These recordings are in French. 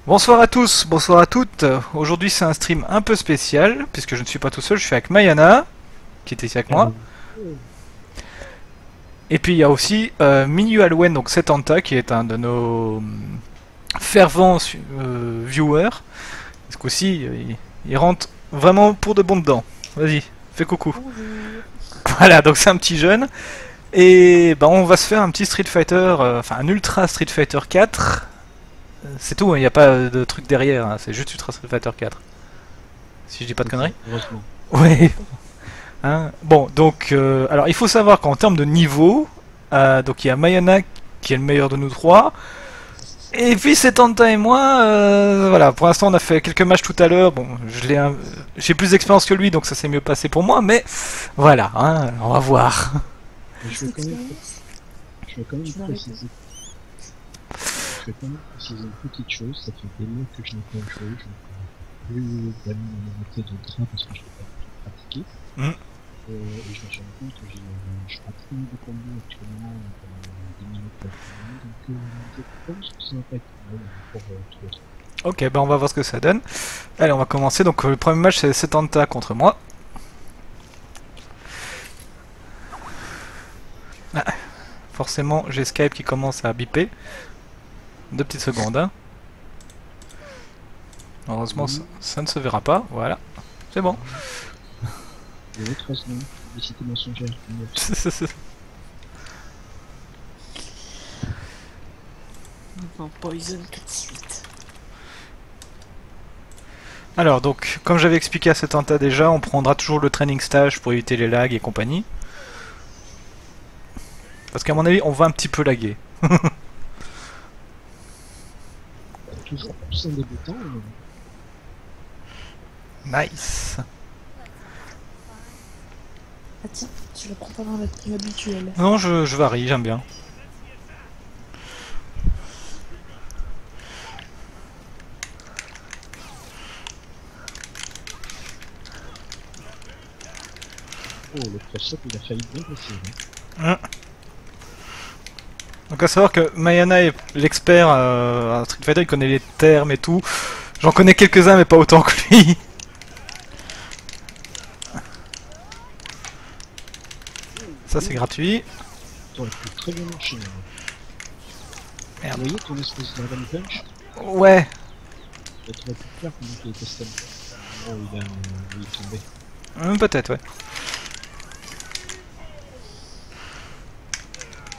Bonsoir à tous, bonsoir à toutes. Aujourd'hui c'est un stream un peu spécial puisque je ne suis pas tout seul, je suis avec Mayana qui était ici avec moi. Hello. Et puis il y a aussi Minu Alwen, donc Setanta qui est un de nos fervents viewers. Ce coup-ci il rentre vraiment pour de bon dedans. Vas-y, fais coucou. Bonjour. Voilà, donc c'est un petit jeune. Et bah, on va se faire un petit Street Fighter, enfin un Ultra Street Fighter 4. C'est tout, il n'y a pas de truc derrière, hein, c'est juste Ultra Street Fighter 4. Si je dis pas de Ok, conneries. heureusement. Ouais. Hein, bon, donc, alors il faut savoir qu'en termes de niveau, donc il y a Mayana qui est le meilleur de nous trois, et puis c'est Tanta et moi, voilà, pour l'instant on a fait quelques matchs tout à l'heure, bon, j'ai plus d'expérience que lui, donc ça s'est mieux passé pour moi, mais voilà, hein, on va voir. Mais Plus d'expérience. je vais quand même Tu m'arrêtes. préciser, je vais quand même préciser une petite chose, ça fait des mois que je n'ai pas joué, je n'ai plus d'amis dans mon de train parce que je n'ai pas du tout pratiqué. Mm. Et je me suis rendu compte que je prends plus de combos actuellement pendant 10 minutes par journée, donc je pense que ça va pas être mal pour tout le temps. Ok, ben on va voir ce que ça donne. Allez, on va commencer, donc le premier match c'est Tanta contre moi. Ah, forcément j'ai Skype qui commence à biper. 2 petites secondes, hein. Heureusement ça ne se verra pas, voilà, c'est bon. Il y avait 3 secondes, publicité mensongère. Enfin, Poison tout de suite. Alors donc, comme j'avais expliqué à Setanta déjà, on prendra toujours le training stage pour éviter les lags et compagnie. Parce qu'à mon avis, on va un petit peu laguer. Toujours plus un débutant, Nice. Ah tiens, tu le prends pas dans la team habituelle. Non, je varie, j'aime bien. oh, le press-up, il a failli bien passer. Hein. Donc à savoir que Mayana est l'expert à Street Fighter, il connaît les termes et tout. J'en connais quelques-uns mais pas autant que lui. Ça c'est gratuit. T'aurais pu très bien marcher. Merde. Vous voyez ton espèce d'Adam Punch? Ouais. Tu aurais pu le faire pendant qu'il était stun. Oh, il est tombé. Peut-être, ouais.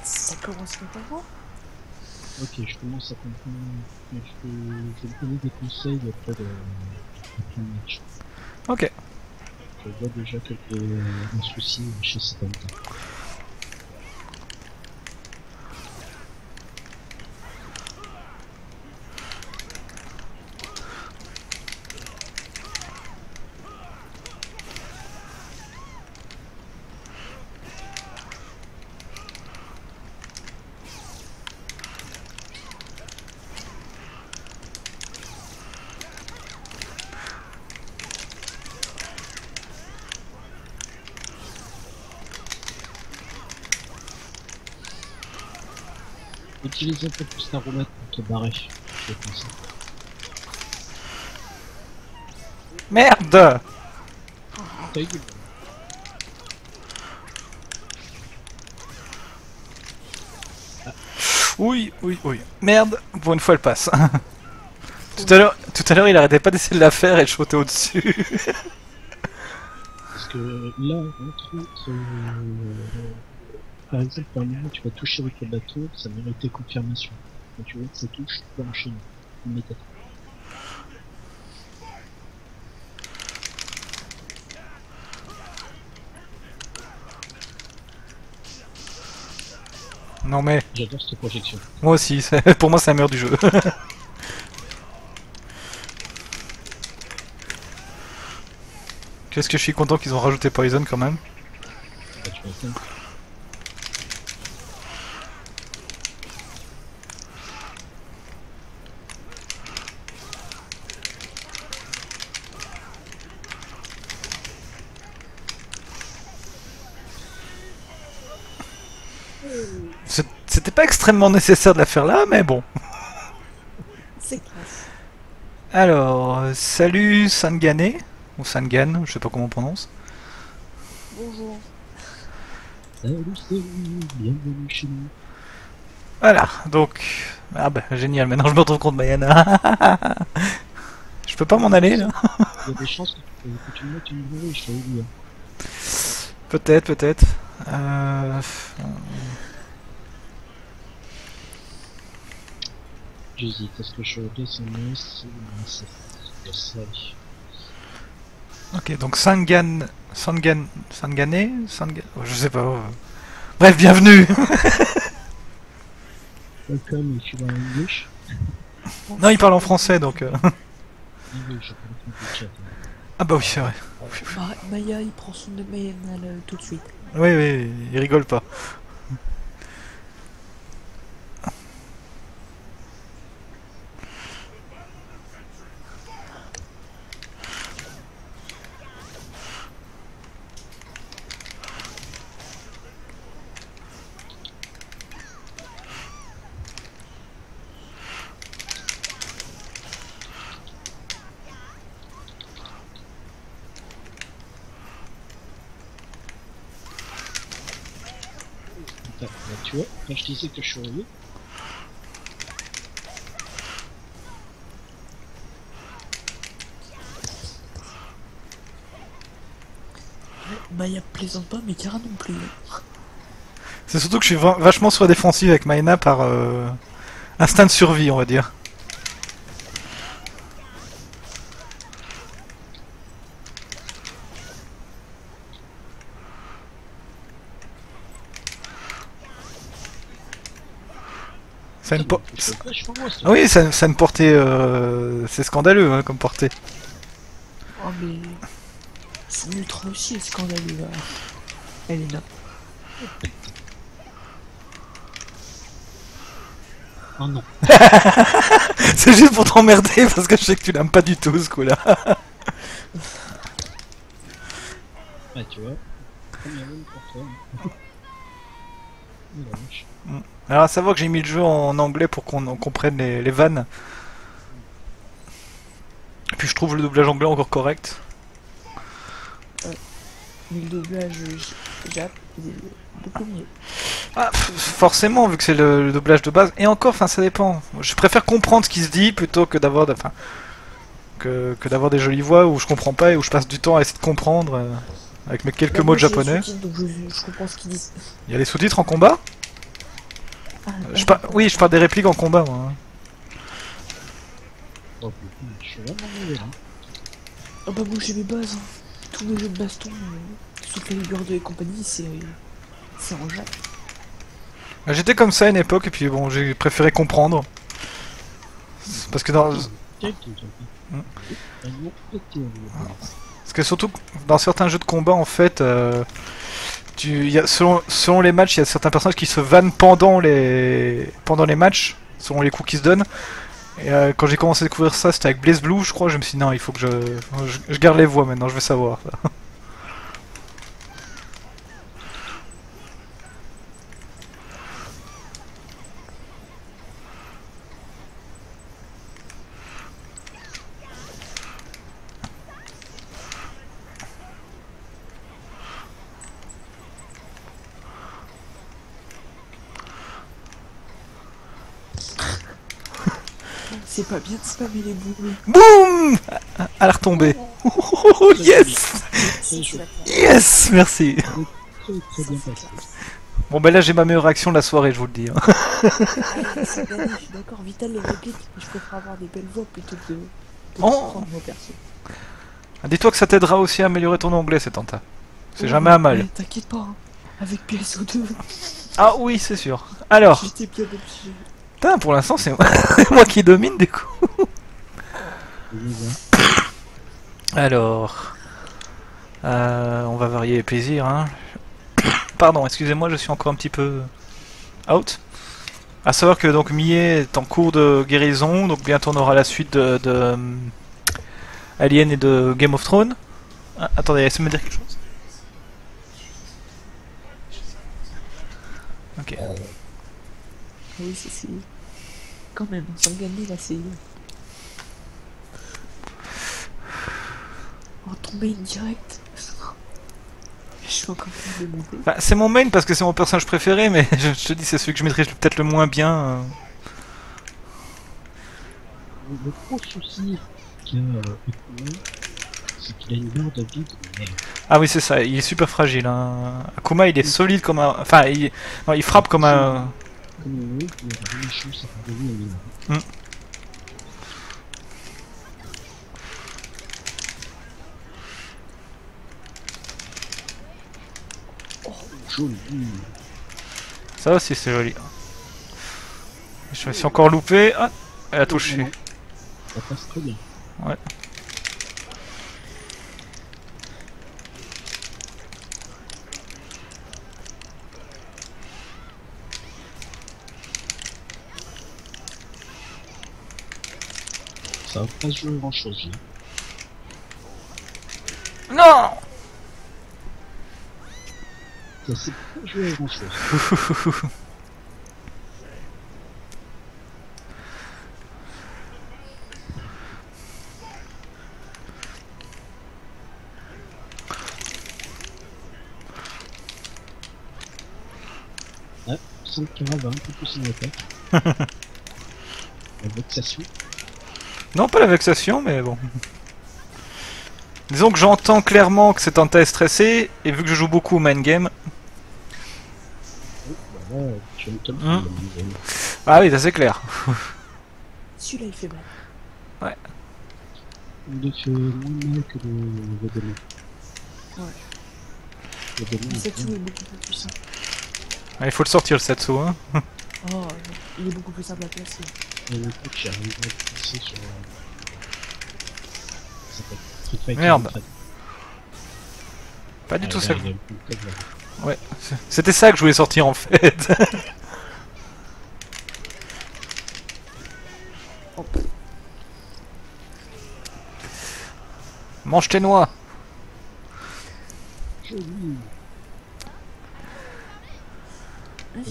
Ça commence maintenant. Ok, je commence à comprendre. Mais je vais te donner des conseils après le match. Ok. Je vois déjà qu'il y a un souci chez Stan. Utilise un peu plus ta roulette pour te barrer. Je vais penser. Merde. T'as eu du Oui, oui, oui. Merde, pour une fois elle passe. Tout à l'heure, il arrêtait pas d'essayer de la faire et de sauter au-dessus. Parce que là, entre autres, par exemple, par moment, tu vas toucher avec le bateau, ça méritait confirmation. Quand tu vois que ça touche, tu peux enchaîner. Immédiatement. Non mais, J'adore cette projection. moi aussi, pour moi c'est la meilleure du jeu. Qu'est-ce que je suis content qu'ils ont rajouté Poison quand même. Là, tu vas atteindre. C'était pas extrêmement nécessaire de la faire là, mais bon. C'est classe. Alors, salut Sangane, ou Sangan, je sais pas comment on prononce. Bonjour. Salut, bienvenue chez nous. Voilà, donc... Ah bah génial, maintenant je me retrouve contre Mayana. Je peux pas m'en aller là. Il y a des chances que tu me mettes une brûlée, je t'avais dit. Peut-être, peut-être. J'hésite, est-ce que je redescends c'est ça. Ok, donc Sangane... Sangane... Je sais pas. Bref, bienvenue. Welcome if you are English. Non, il parle en français donc... English, je parle avec le chat. Ah bah oui, c'est vrai. Maya, il prend son de Mayana là, tout de suite. Oui, oui, il rigole pas. Là, tu vois, quand je disais que je suis revenu, Maya plaisante pas, mais Kara non plus. C'est surtout que je suis vachement sur la défensive avec Mayana par instinct de survie, on va dire. Ça a une ça. Oui, ça a une portée... C'est scandaleux hein, comme portée. Oh mais... C'est ultra aussi scandaleux là. Elle est là. Oh non. C'est juste pour t'emmerder parce que je sais que tu l'aimes pas du tout ce coup-là. Ah, tu vois, première ligne pour toi. Oh la vache. Alors à savoir que j'ai mis le jeu en anglais pour qu'on comprenne les vannes. Et puis je trouve le doublage anglais encore correct. Mais le doublage Jap, il est beaucoup mieux. Ah, forcément, vu que c'est le doublage de base. Et encore, enfin ça dépend. Je préfère comprendre ce qui se dit plutôt que d'avoir que d'avoir des jolies voix où je comprends pas et où je passe du temps à essayer de comprendre avec mes quelques Bah, mots moi, de j'ai les japonais. sous-titres, donc je comprends ce qu'ils disent. Il y a les sous-titres en combat Ah, Oui, je parle des répliques en combat moi. Oh putain, je suis vraiment mauvais là. Ah bah moi j'ai mes bases. Hein. Tous les jeux de baston, sauf les Libres 2 et compagnie, c'est en Jap. J'étais comme ça à une époque et puis bon, j'ai préféré comprendre. Parce que dans... Parce que surtout dans certains jeux de combat en fait, selon les matchs, il y a certains personnages qui se vannent pendant les matchs, selon les coups qu'ils se donnent. Et quand j'ai commencé à découvrir ça, c'était avec Blaze Blue, je crois. Je me suis dit non, il faut que je garde les voix maintenant. Je veux savoir. C'est pas bien de spammer les boules. Boum! À la retombée. Oh, yes! Yes! Merci. Très bien passé. Bon ben là j'ai ma meilleure action de la soirée, je vous le dis. Hein. C'est gagné, je suis d'accord. Vital les répliques, mais je préfère avoir des belles voix plutôt que de Oh. prendre mon perso. Dis-toi que ça t'aidera aussi à améliorer ton anglais, cet Tenta. C'est jamais un mal. T'inquiète pas, hein. Avec PSO2, Ah oui, c'est sûr. Alors, j'étais bien obligé. putain, pour l'instant c'est moi qui domine du coup. Alors, on va varier les plaisirs. Hein. Pardon, excusez-moi, je suis encore un petit peu out. À savoir que donc Mie est en cours de guérison, donc bientôt on aura la suite de Alien et de Game of Thrones. Ah, attendez, essayez de me dire quelque chose. Ok. Oui, c'est. Quand même, sans gagner là, c'est. main direct. Je suis encore plus démonté. Bah, c'est mon main parce que c'est mon personnage préféré, mais je te dis, c'est celui que je maîtrise peut-être le moins bien. Le gros souci qu'a Akuma, c'est qu'il a une barre de vie de merde. Ah oui, c'est ça, il est super fragile. Hein. Akuma, il est solide comme un. Enfin, non, il frappe comme un. Comme un mec, il a vraiment chance à faire de vie à une. Oh, joli. Ça aussi, c'est joli. Je me suis encore loupé. Ah, elle a touché. Ça passe très bien. Ouais. Ça va pas se jouer grand chose. Non. Ça s'est pas joué grand chose. Ah, Sankara va un peu plus en attaque. La vexation. Non, pas la vexation, mais bon. Disons que j'entends clairement que c'est un test stressé, et vu que je joue beaucoup au main game. Bah là, tu me tombes. Ah oui, ça c'est clair. Celui-là il fait mal. Il fait moins mal que le démon. Ouais. Le démon, Le il Setsu fait- est beaucoup plus puissant. Ah, il faut le sortir le Setsu, hein. Oh, non. Il est beaucoup plus simple à placer. il y a un truc que j'arrive à passer sur. Ça s'appelle Street Fighter Merde. Ultra. Pas du Ah, tout là, ça. il a le coup de tête, là. Ouais, c'était ça que je voulais sortir en fait. Hop. Mange tes noix. Joli.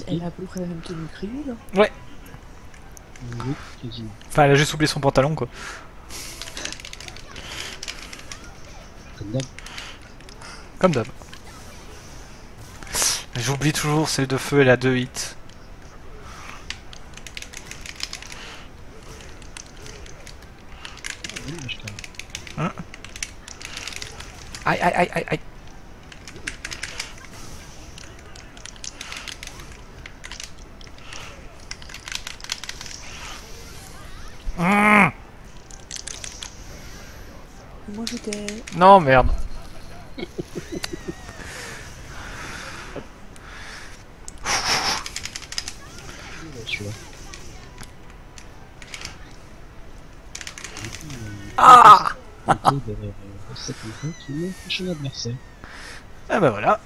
Elle a à peu près la même tenue que Ryu là. Ouais. Oui, quasiment. Enfin, elle a juste oublié son pantalon quoi. Comme d'hab. Comme d'hab. J'oublie toujours celle de feu, elle a 2 hits. Oui, mais je t'en- Aïe aïe aïe aïe aïe. Mmh. Moi j'étais. Non merde. celui-là. Ah. Cette méthode qui est le prochain adversaire. Ah bah voilà.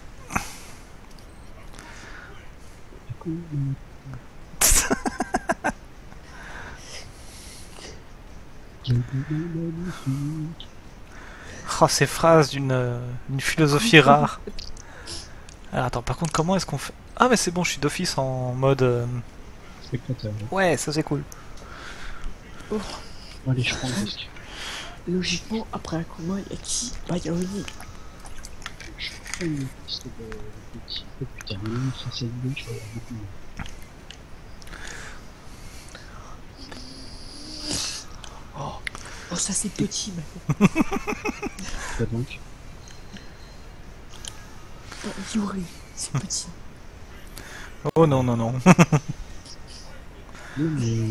Oh, ces phrases d'une philosophie rare. Alors, attends, par contre, comment est-ce qu'on fait? Ah, mais c'est bon, je suis d'office en mode. Spectateur. Ouais, ça c'est cool. Oh. Bon, allez, je prends le disque. Logiquement, après Akuma, il y a qui? Bah, il y a Oni. Je prends une piste de petit peu plus terminée. Face à lui, je vais avoir beaucoup mieux. Oh, ça c'est petit maintenant. Quoi donc? Oh, Yuri, c'est petit. Oh non, non, non. Non, mais.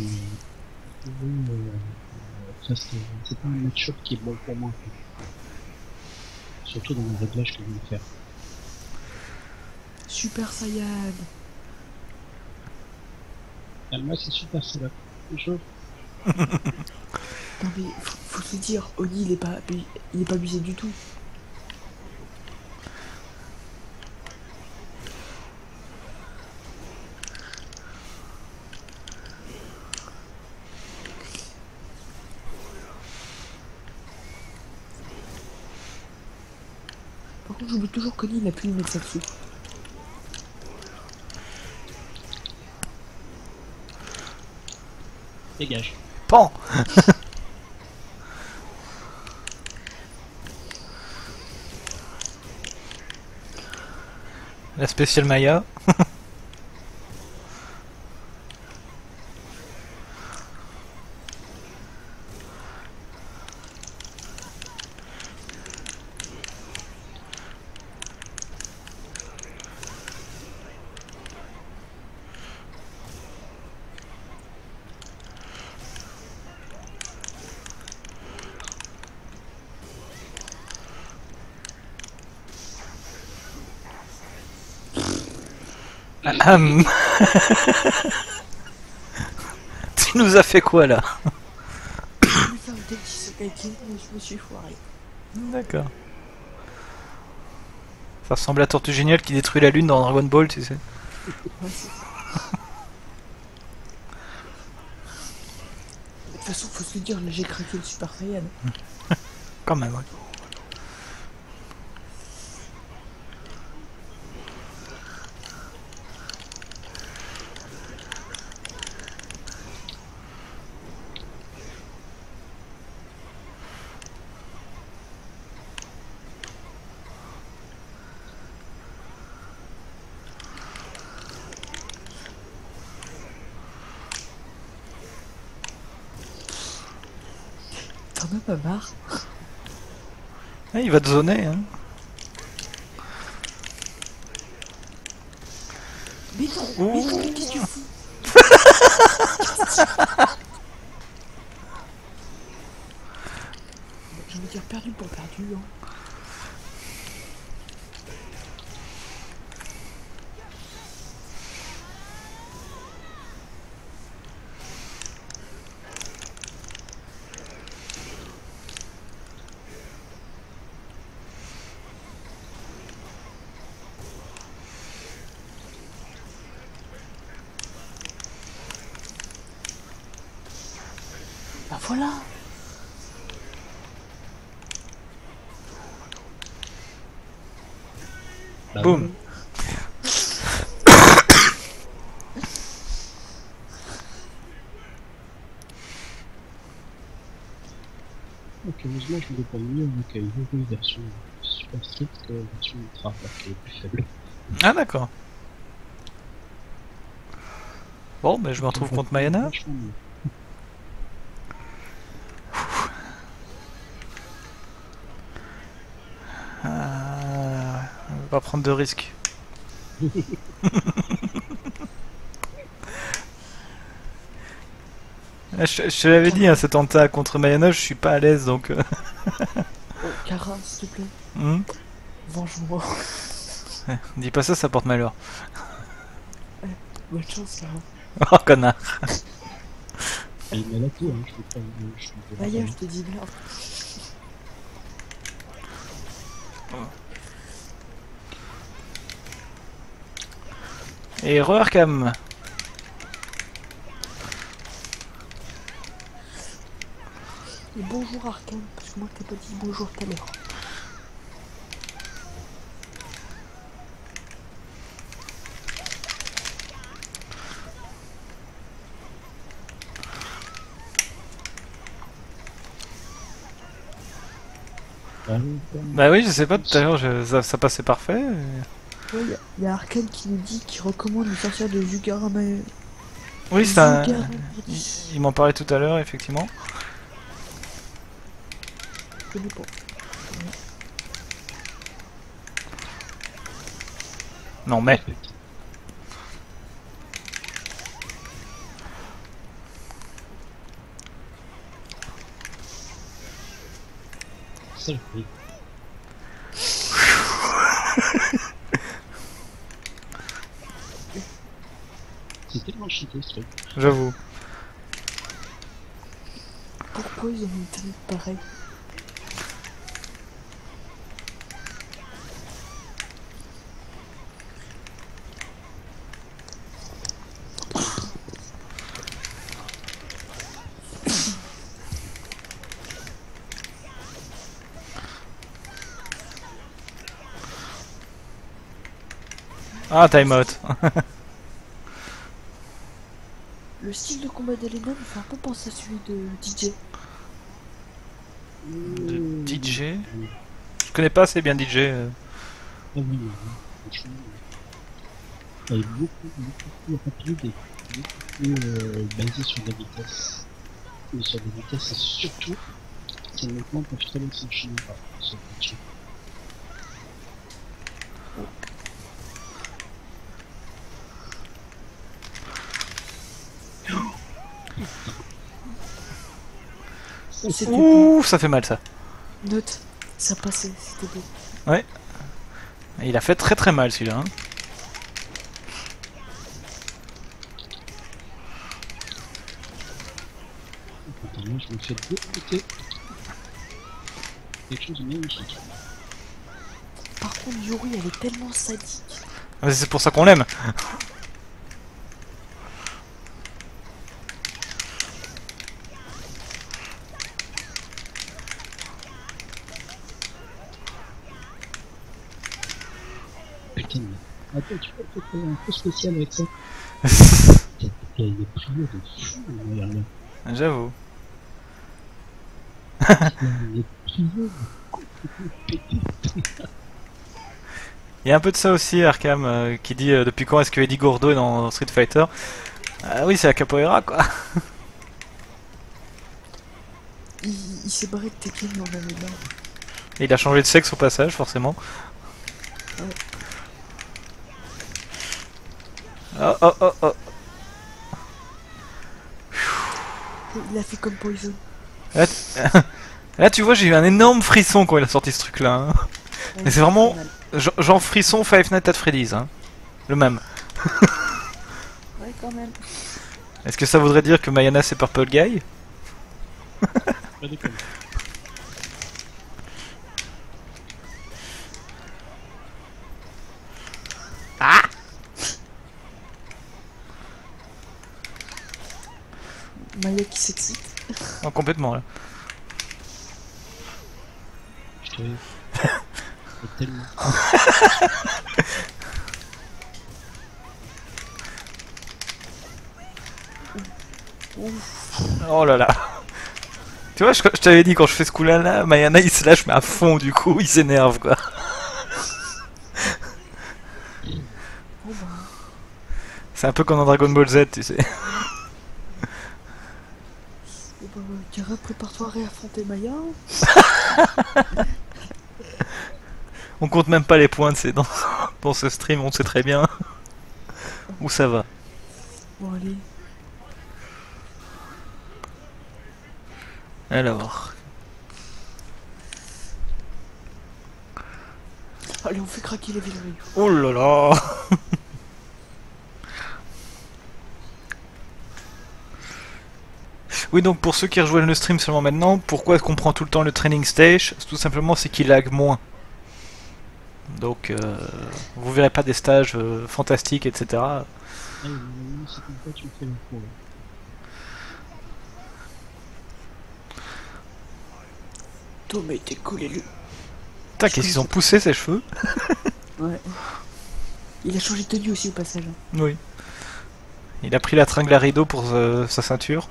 Ça, c'est pas un match-up qui est bon pour moi. Surtout dans les réglages que je viens de faire. Super Saiyan. Moi, c'est super, c'est là. Je... Non mais faut se dire, Oni il est pas abusé du tout. Par contre j'oublie toujours qu'Oni il a pu lui mettre ça dessus. Dégage. Pan. La spéciale Maya. Ahem. Tu nous as fait quoi là? Je vais faire le défi Sokaikin, mais je me suis foiré. D'accord. Ça ressemble à Tortue Géniale qui détruit la lune dans Dragon Ball, tu sais. Ouais, c'est ça. De toute façon, faut se le dire, là j'ai craqué le Super Saiyan. Quand même, ouais. T'en as pas marre? Eh, il va te zoner, hein. Mais non, mais qu'est-ce que tu fous? J'ai envie de dire perdu pour perdu, hein. Bah voilà. Bah, Boum. Donc heureusement je me dépends mieux avec une nouvelle version Super Street que la version Ultra, parce qu'elle est plus faible. Ah d'accord. Bon, ben je me retrouve contre Mayana. Vachement mieux. On va pas prendre de risques. Ah, je te l'avais dit, hein, cet Anta contre Mayana, je suis pas à l'aise donc. Oh, Kara, s'il te plaît, Hmm. venge-moi. Dis pas ça, ça porte malheur. Bonne chance, Kara. Oh connard. Elle m'a la tour, hein, je peux pas. Je peux Maya, je te dis merde. Et re-Arkham. Et bonjour Arkane, parce que moi je t'ai pas dit bonjour tout à l'heure. Bah oui, je sais pas, tout à l'heure ça passait parfait. Ouais, y a Arkane qui nous dit qu'il recommande de sortir de Zugara, mais... Oui, c'est un. Zugara. Il m'en parlait tout à l'heure, effectivement. Je connais pas. Non mais. Ça le fait. C'est tellement cheaté ce truc. J'avoue. Pourquoi ils ont mis un truc pareil? Ah, time out. Le style de combat d'Elena me fait un peu penser à celui de DJ. De DJ. Je connais pas assez bien DJ. Ah oui, franchement. Elle est beaucoup plus rapide et beaucoup plus basée sur la vitesse. Et sur la vitesse, et surtout, ces mouvements peuvent très bien s'enchaîner par ce match. C'était beau. Ouh, ça fait mal ça. Note, ça passait, c'était beau. Ouais. Il a fait très très mal celui-là. Hein. Attends, moi je me fais dégoûter. Quelque chose de magnifique. Par contre, Yuri, elle est tellement sadique. Mais c'est pour ça qu'on l'aime. Putain, mais... Attends, tu peux peut-être faire un peu spécial avec ça. Il y a des prières de fou derrière là. J'avoue. Il y a des prières de complètement pétées. Il y a un peu de ça aussi, Arkham, qui dit depuis quand est-ce que Eddie Gordo est dans Street Fighter. Ah oui, c'est la capoeira quoi. Il s'est barré de Tekken, mais on avait marre. Et il a changé de sexe au passage, forcément. Ouais. Oh oh oh oh. Il a fait comme Poison. Là, tu vois, j'ai eu un énorme frisson quand il a sorti ce truc-là. Hein. Ouais, Mais c'est vraiment mal. genre frisson Five Nights at Freddy's. Hein. Le même. Ouais, quand même. Est-ce que ça voudrait dire que Mayana c'est Purple Guy? Pas déconner. Maya qui s'excite. Oh, complètement là. Je te... C'est tellement... Oh là là. Tu vois, je t'avais dit quand je fais ce coup-là, là, Mayana il se lâche mais à fond du coup, il s'énerve quoi. Bon bah, C'est un peu comme dans Dragon Ball Z, tu sais. Kara, prépare-toi à réaffronter Maya. On compte même pas les points de dans ce stream, on sait très bien où ça va. Bon, allez. Alors, Allez, on fait craquer les villes. oh là là. Oui, donc pour ceux qui rejoignent le stream seulement maintenant, pourquoi est-ce qu'on prend tout le temps le training stage? Tout simplement, c'est qu'il lag moins. Donc, vous verrez pas des stages fantastiques, etc. Ah, c'est comme ça tu fais le coup. Tom a été collé lui. Putain, qu'est-ce qu'ils ont poussé ces cheveux? Ouais. Il a changé de tenue aussi au passage. Oui. Il a pris la tringle à rideau pour sa ceinture.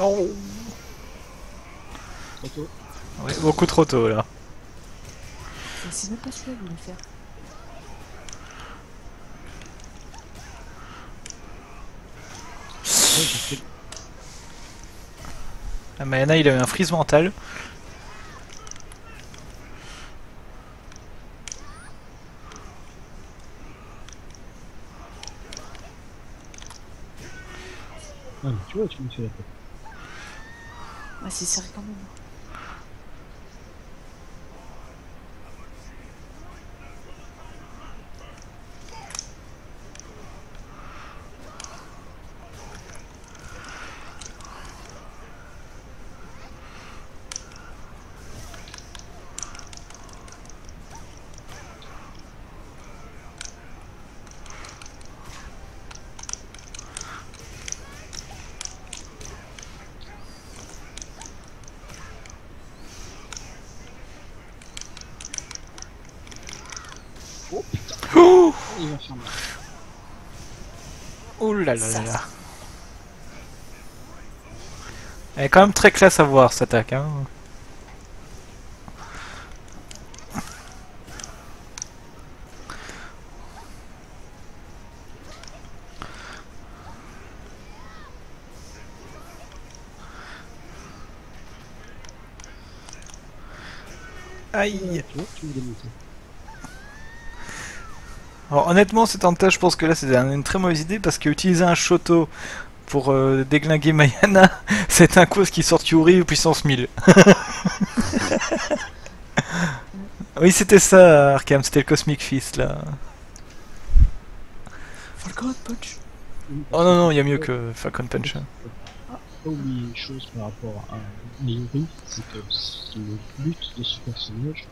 Oh. Trop tôt. Oui, beaucoup trop tôt là. C'est même pas celui-là qu'il voulait faire. Ouais, j'ai fait... Ah, Mayana il a eu un freeze mental. Ah, mais tu vois, tu me fais la tête. Ah, c'est serré quand même. Oh putain, Ouh, il va faire mal. ouh là là là là. Elle est quand même très classe à voir cette attaque. Hein. Aïe. Tu vois, tu me démontes. Alors, honnêtement, cette tentative, je pense que là c'est une très mauvaise idée parce qu'utiliser un Shoto pour déglinguer Mayana, c'est un cause qui sort Yuri puissance 1000. Oui, c'était ça, Arkham, c'était le Cosmic Fist là. Falcon Punch. Oh non, non, il y a mieux que Falcon Punch. Hein. Pas oublier une chose par rapport à Yuri, c'est que le but de ce personnage,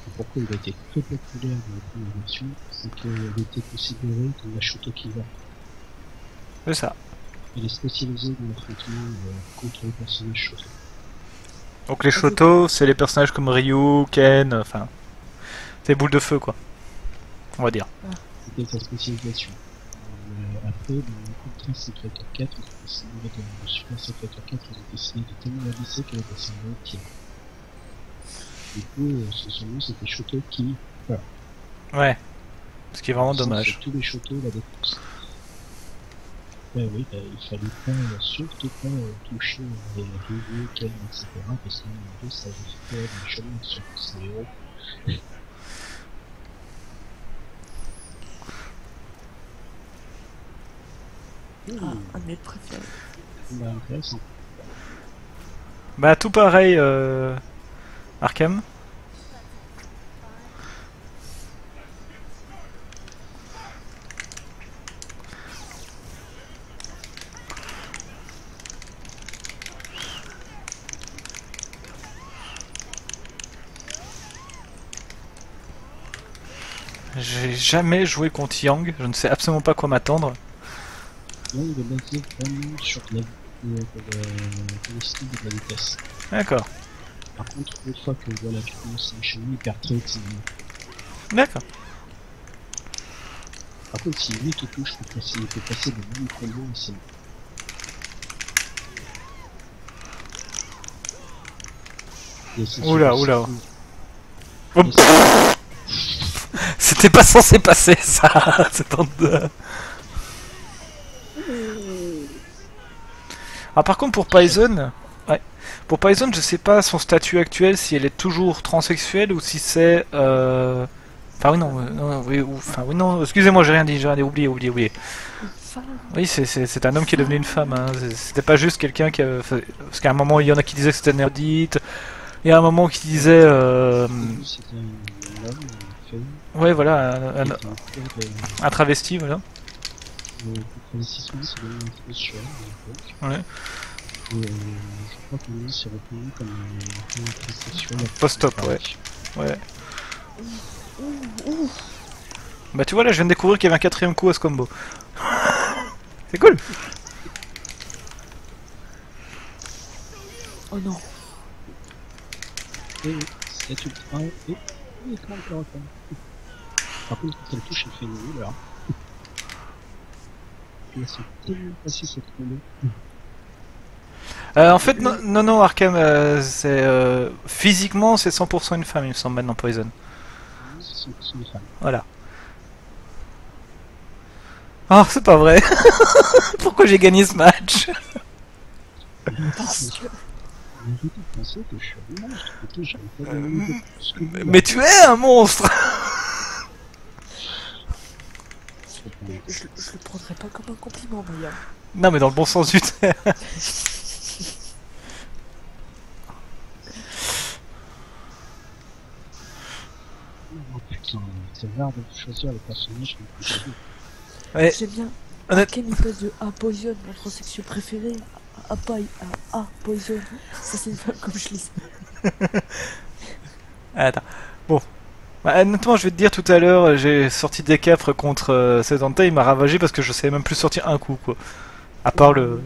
et pourquoi il a été très populaire dans la première version, c'est qu'il était considéré comme la Shoto Kiva. C'est ça. Il est spécialisé dans l'affrontement contre les personnages Shoto. Donc les Shoto, c'est les personnages comme Ryu, Ken, enfin... C'est boules de feu quoi. On va dire. C'était sa spécialisation. Après, dans Ultra Street Fighter 4, dans Super Street Fighter 4, ils ont décidé de tellement l'abaisser qu'elle est passée en tir. Du coup, son nom c'était Shoto Kimi. Voilà. Ouais. Ce qui est vraiment Sur dommage. tous les Shoto, la défense. Ouais, oui, bah, il fallait pas, surtout pas toucher les Ryu, Ken, etc. Parce que les deux, ça avait fait des chemins sur ces héros. Ah, un de mes préférés. Bah, intéressant. Bah tout pareil, Arkham. J'ai jamais joué contre Yang, je ne sais absolument pas quoi m'attendre. Là, il est basé vraiment sur le style de la vitesse. D'accord, Par contre, une fois que voilà, tu commences à enchaîner, il perd très vite. d'accord. Par contre, si lui te touche, il peut passer de même combo et c'est bon. Oula, oula. Oh, c'était pas censé passer ça, cette bande de... Ah par contre pour Poison, ouais. Pour Poison je sais pas son statut actuel si elle est toujours transsexuelle ou si c'est enfin oui non, non oui, enfin oui non, excusez-moi j'ai rien dit, oublié. Femme. Oui c'est un homme qui est devenu une femme, hein. C'était pas juste quelqu'un qui a... Parce qu'à un moment il y en a qui disaient que c'était nerdite, il y a un moment qui disait C'était un homme, une femme, ouais voilà, qui était en cours de un travesti voilà. travestissement, c'est devenu un transsexuel à l'époque. Ouais. Et je crois que lui s'est reconnu comme un transsexuel. Post-op, ouais. Bah tu vois là je viens de découvrir qu'il y avait un quatrième coup à ce combo. C'est cool. Oh non. Et c'est ultra. Et il est quand même encore. Par contre, quand elle touche, elle fait une là. Ils sont tellement passés cette combo. En fait non Arkham c'est physiquement c'est 100% une femme il me semble maintenant Poison. Ce sont des femmes. Voilà. Oh c'est pas vrai. Pourquoi j'ai gagné ce match? Parce que... J'ai pensé que je suis un monstre. Écoutez, j'avais pas gagné plus que lui, là. Mais tu es un monstre. Je le prendrais pas comme un compliment, Maya. Non mais dans le bon sens du terme. Oh putain, c'est rare de choisir les personnages les plus jolis. Ouais. J'aime bien. Honnête- Arkham il passe de A Poison, mon transsexuel préféré, à A Poison. Ça c'est une femme comme je lis. Attends. Bon. Bah, honnêtement, je vais te dire tout à l'heure, j'ai sorti des capres contre Sedanta, il m'a ravagé parce que je savais même plus sortir un coup, quoi. À part le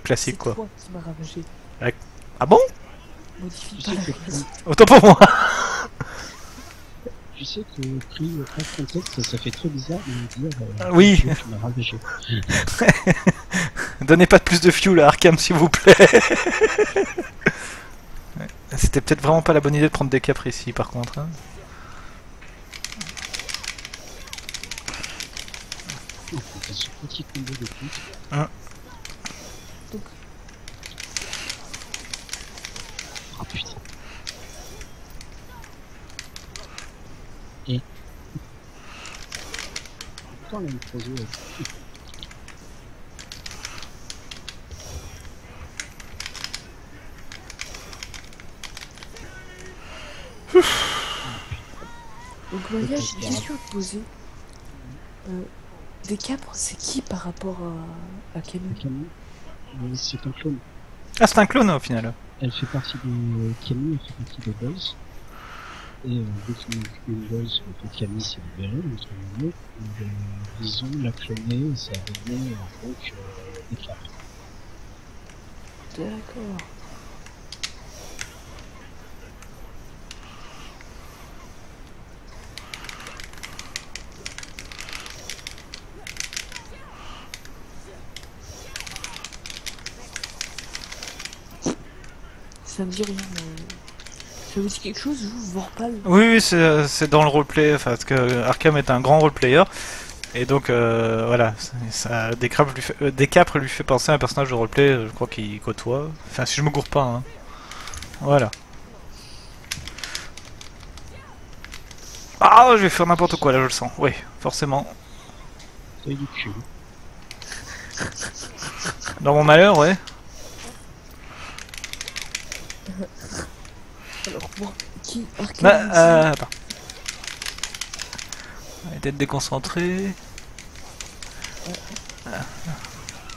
classique, C'est quoi. toi qui m'as ravagé. Ah bon? Modifie Tu pas sais la que classe. Autant pour moi. tu sais que pris hors contexte, ça fait très bizarre de me dire Oui. tu m'as ravagé. Donnez pas plus de fuel à Arkham, s'il vous plaît. Ouais. C'était peut-être vraiment pas la bonne idée de prendre des capres ici, par contre. Hein. Donc, on a ce petit combo de plus. Donc, Oh putain. Et pourquoi on a une proso donc Maya, j'ai une question à te poser. Des capres, c'est qui par rapport à Camille? Camille, c'est un clone. Ah, c'est un clone au final. Elle fait partie de Camille, elle fait partie des Boys. Et dès qu'une Boys, Camille s'est libérée, entre guillemets, disons la cloner, et ça a donné donc des capres. D'accord. Ça me dit rien, mais... Ça vous dit quelque chose, vous, Vorpal? Oui, c'est dans le roleplay, enfin, parce que Arkham est un grand roleplayer. Et donc, voilà, ça, des capres lui fait penser à un personnage de roleplay, je crois qu'il côtoie. Enfin, si je me gourre pas, hein. Voilà. Ah, je vais faire n'importe quoi, là, je le sens. Oui, forcément. T'as eu du cul. Dans mon malheur, ouais. Alors, moi, qui Arkham Attends. Arrêtez de déconcentrer.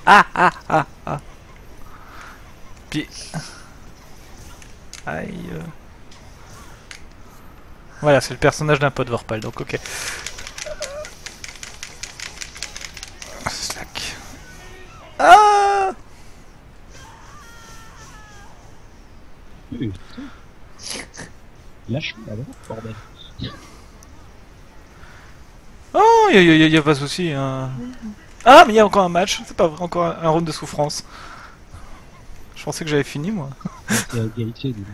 Ah. Puis... Aïe. Voilà, c'est le personnage d'un pote Vorpal, donc ok. Slack. Ah. Lâche-moi là-bas, bordel. Oh, y a pas de souci. Hein. Ah, mais il y a encore un match. C'est pas vrai, encore un round de souffrance. Je pensais que j'avais fini, moi. C'est à égalité, du coup.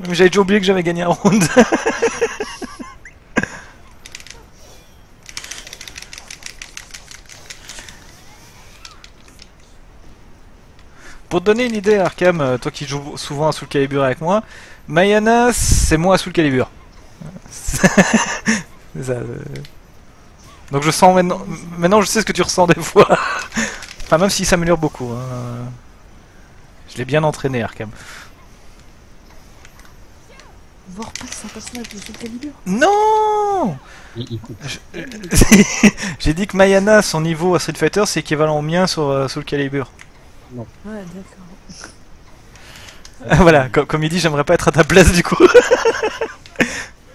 Mais j'avais déjà oublié que j'avais gagné un round. Pour te donner une idée, Arkham, toi qui joues souvent à Soul Calibur avec moi, Mayana, c'est moi à Soul Calibur. C'est ça, donc je sens maintenant je sais ce que tu ressens des fois. Enfin, même s'il s'améliore beaucoup. Hein. Je l'ai bien entraîné, Arkham. Vorpal, c'est un personnage de Soul Calibur? Non. J'ai dit que Mayana, son niveau à Street Fighter, c'est équivalent au mien sur Soul Calibur. Non. Ouais, d'accord. Voilà, comme il dit, j'aimerais pas être à ta place du coup.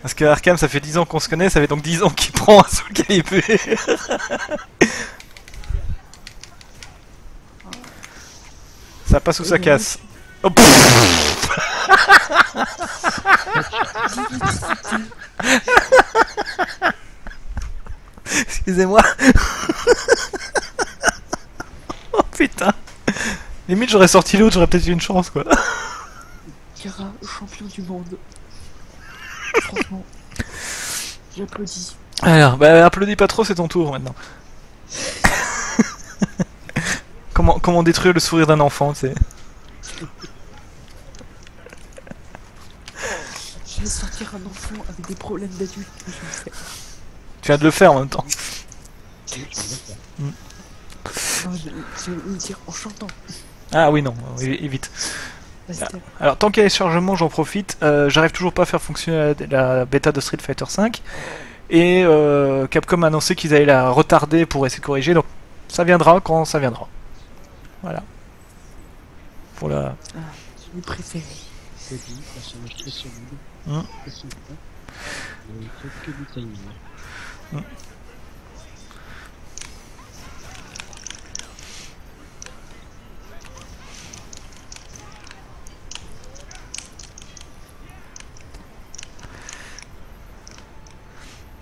Parce que Arkham, ça fait 10 ans qu'on se connaît, ça fait donc 10 ans qu'il prend un Soul Calibur. Ça passe ou ça casse. Oh, excusez-moi. Oh putain. Limite j'aurais sorti l'autre, j'aurais peut-être eu une chance quoi. Kara, champion du monde. Franchement, j'applaudis. Alors, bah applaudis pas trop, c'est ton tour maintenant. comment détruire le sourire d'un enfant, tu sais. Je vais sortir un enfant avec des problèmes d'adulte, je vais le faire. Tu viens de le faire en même temps. Non, je vais le dire en chantant. Ah oui, non, évite. Vas-y, Alors, tant qu'il y a les chargements, j'en profite. J'arrive toujours pas à faire fonctionner la bêta de Street Fighter V. Et Capcom a annoncé qu'ils allaient la retarder pour essayer de corriger. Donc, ça viendra quand ça viendra. Voilà. Pour la... Ah, j'ai mes préférés. Cody, personnage très solide, très sympa, et il faut que du timing.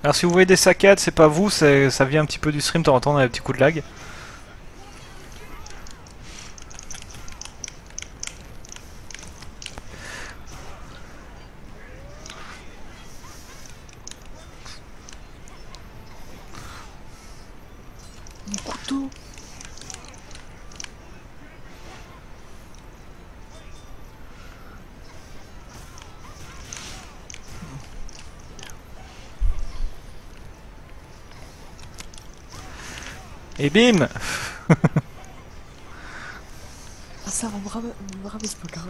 Alors si vous voyez des saccades, c'est pas vous, ça vient un petit peu du stream, de temps en temps on a des petits coups de lag. Mon couteau. Et bim! Ah ça, on me ramène pas grave.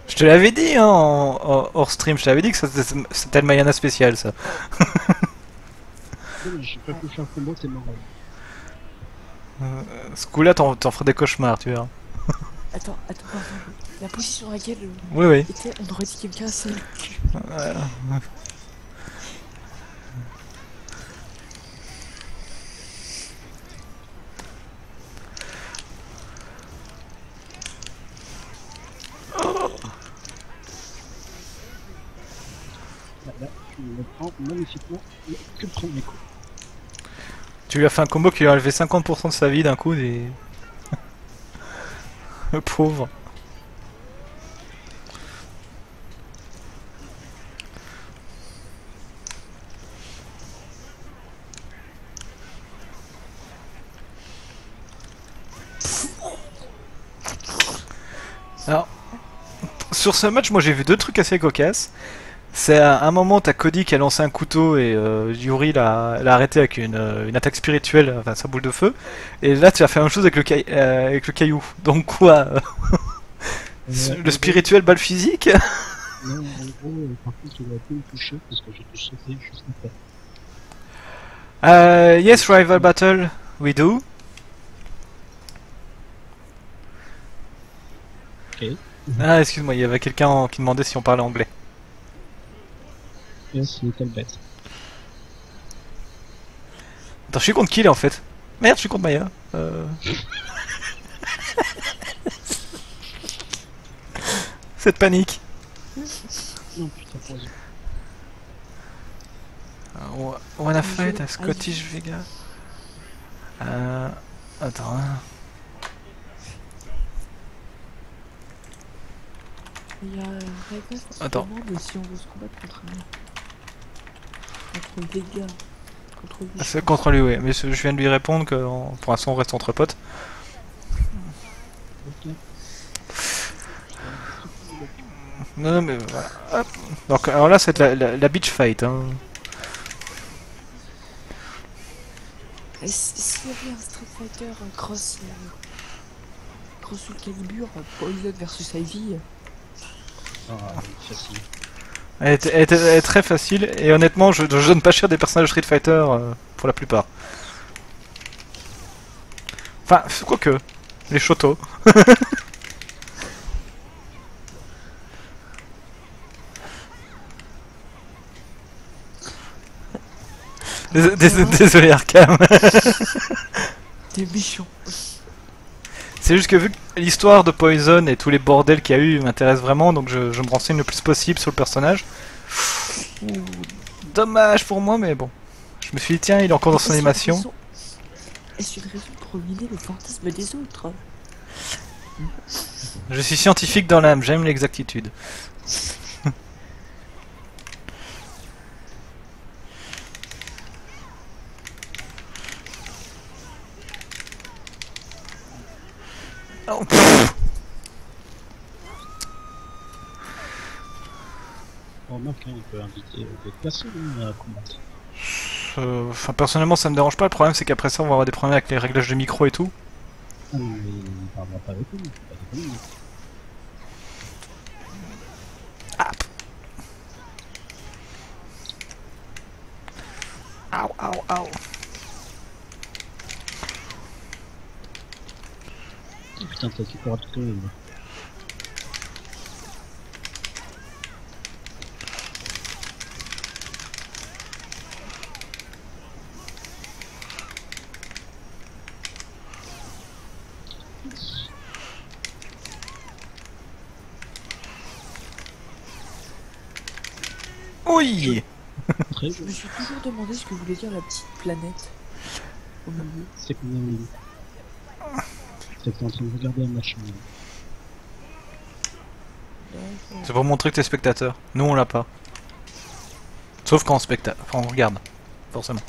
Je te l'avais dit hein, hors stream, je t'avais dit que c'était le Mayana spécial ça. Non, mais j'ai pas pu faire combo, c'est marrant. Ce coup là t'en ferais des cauchemars, tu vois. Attends, pardon. La position dans laquelle Oui oui. était, on aurait dit quelqu'un assez... Là, il me prend magnifiquement que le premier coup. Tu lui as fait un combo qui lui a enlevé 50% de sa vie d'un coup et... Le pauvre. Alors, sur ce match, moi j'ai vu deux trucs assez cocasses. C'est à un moment, t'as Cody qui a lancé un couteau et Yuri l'a arrêté avec une attaque spirituelle, enfin sa boule de feu. Et là, tu as fait la même chose avec avec le caillou. Donc quoi le spirituel bat le physique? Non, en gros, par contre, il aurait pu me toucher parce que j'ai dû sauter juste après. Yes, rival battle, we do. Ok. Ah, excuse-moi, il y avait quelqu'un qui demandait si on parlait anglais. Yes, little bête. Attends, je suis contre qui là en fait? Merde, je suis contre Maya. Cette panique. Non, putain, pause. Wanna fight a Scottish Vega? Attends. Hein. Il y a Raven qui Attends. demande si on veut se combattre contre lui. Contre Vega. Contre lui. C'est contre lui, oui. Mais je viens de lui répondre que pour l'instant on reste entre potes. Ok. Non, non, mais voilà. Hop. Donc, alors là, c'est la beach fight. Hein. S'il y avait un Street Fighter cross Soul Calibur, Poison versus Ivy, Ah, facile. Elle est très facile et honnêtement, je donne pas cher des personnages de Street Fighter pour la plupart. Enfin, quoique, les Shoto. Désolé Arkham. t'es méchant. C'est juste que vu que l'histoire de Poison et tous les bordels qu'il y a eu m'intéressent vraiment, donc je me renseigne le plus possible sur le personnage. Dommage pour moi, mais bon. Je me suis dit, tiens, il est encore dans son animation. Est-ce une raison pour ruiner le fantasme des autres? Je suis scientifique dans l'âme, j'aime l'exactitude. Oh, Remarque, hein, on peut inviter d'autres personnes à combattre. Enfin, personnellement, ça me dérange pas. Le problème, c'est qu'après ça, on va avoir des problèmes avec les réglages de micro et tout. Ah, mais on parlera pas avec eux, pas déconner. Au. Oh, putain, t'as qui pourra tout là. Oui. Très Je me suis toujours demandé ce que voulait dire la petite planète au milieu. c'est qu'on a eu. C'est que t'es en train de regarder un match. C'est pour montrer que t'es spectateur. Nous on l'a pas. Sauf quand on spectate. Enfin on regarde. Forcément.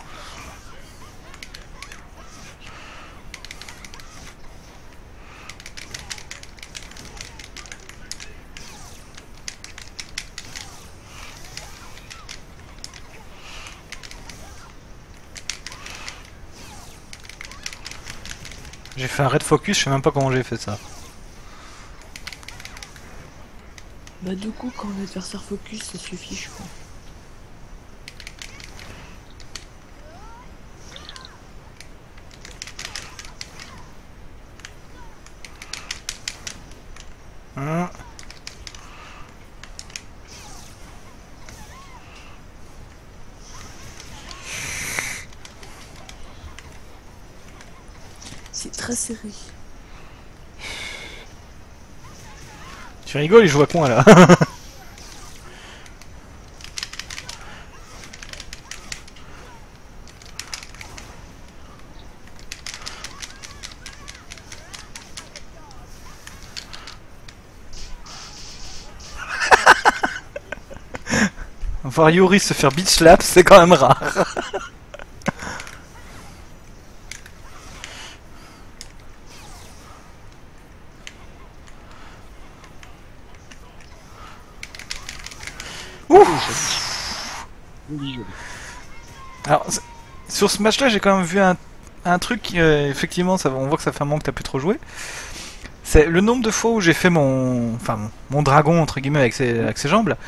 J'ai fait un raid focus, je sais même pas comment j'ai fait ça. Bah du coup, quand l'adversaire focus, ça suffit, je crois. Hein. C'est très serré. Tu rigoles, il joue à quoi là? Voir Yuri se faire beat slap, c'est quand même rare. Joli, joli. Alors, sur ce match-là, j'ai quand même vu un truc, effectivement, on voit que ça fait un moment que t'as plus trop joué. C'est le nombre de fois où j'ai fait mon dragon, entre guillemets, avec ses jambes. Là.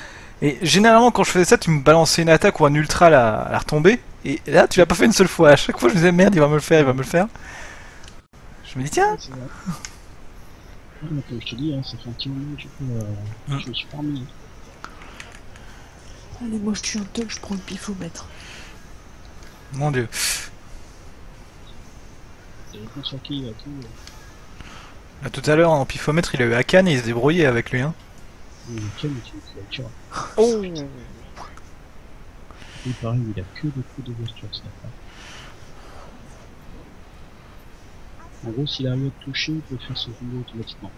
Et généralement, quand je faisais ça, tu me balançais une attaque ou un ultra à la retomber. Et là, tu l'as pas fait une seule fois. À chaque fois, je me disais, merde, il va me le faire, il va me le faire. Je me dis, tiens. C'est vrai. Ouais, comme je te dis, hein, ça fait un petit moment que je me suis pas remis. Allez, moi je tue un tel, je prends le pifomètre. Mon dieu. Et quand sur qui il a tout. Là, tout à l'heure, en pifomètre, il a eu Akan et il se débrouillait avec lui. Hein. Il est calme, tu vois. Oh. Et pareil, il a que des coups de voiture, ça va. En gros, s'il arrive à te toucher, il peut faire son combo automatiquement.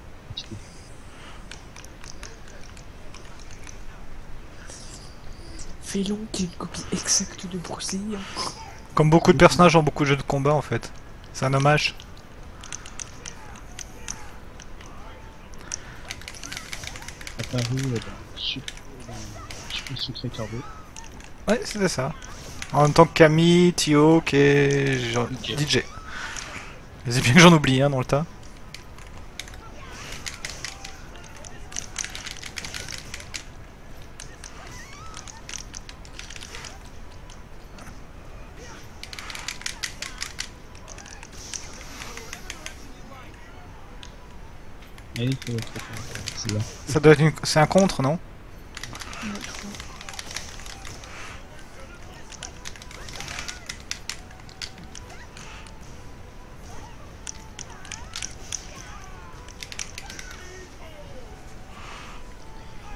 Félon qui est une copie exacte de Bruce Lee. Hein. Comme beaucoup de personnages dans beaucoup de jeux de combat, en fait. C'est un hommage. Apparu dans Super Secret Cargo. Ouais, c'était ça. En même temps que Camille, Tio, et DJ. C'est bien que j'en oublie, hein, dans le tas. Allez, c'est là. Ça doit être c'est un contre, non? Ouais, je crois.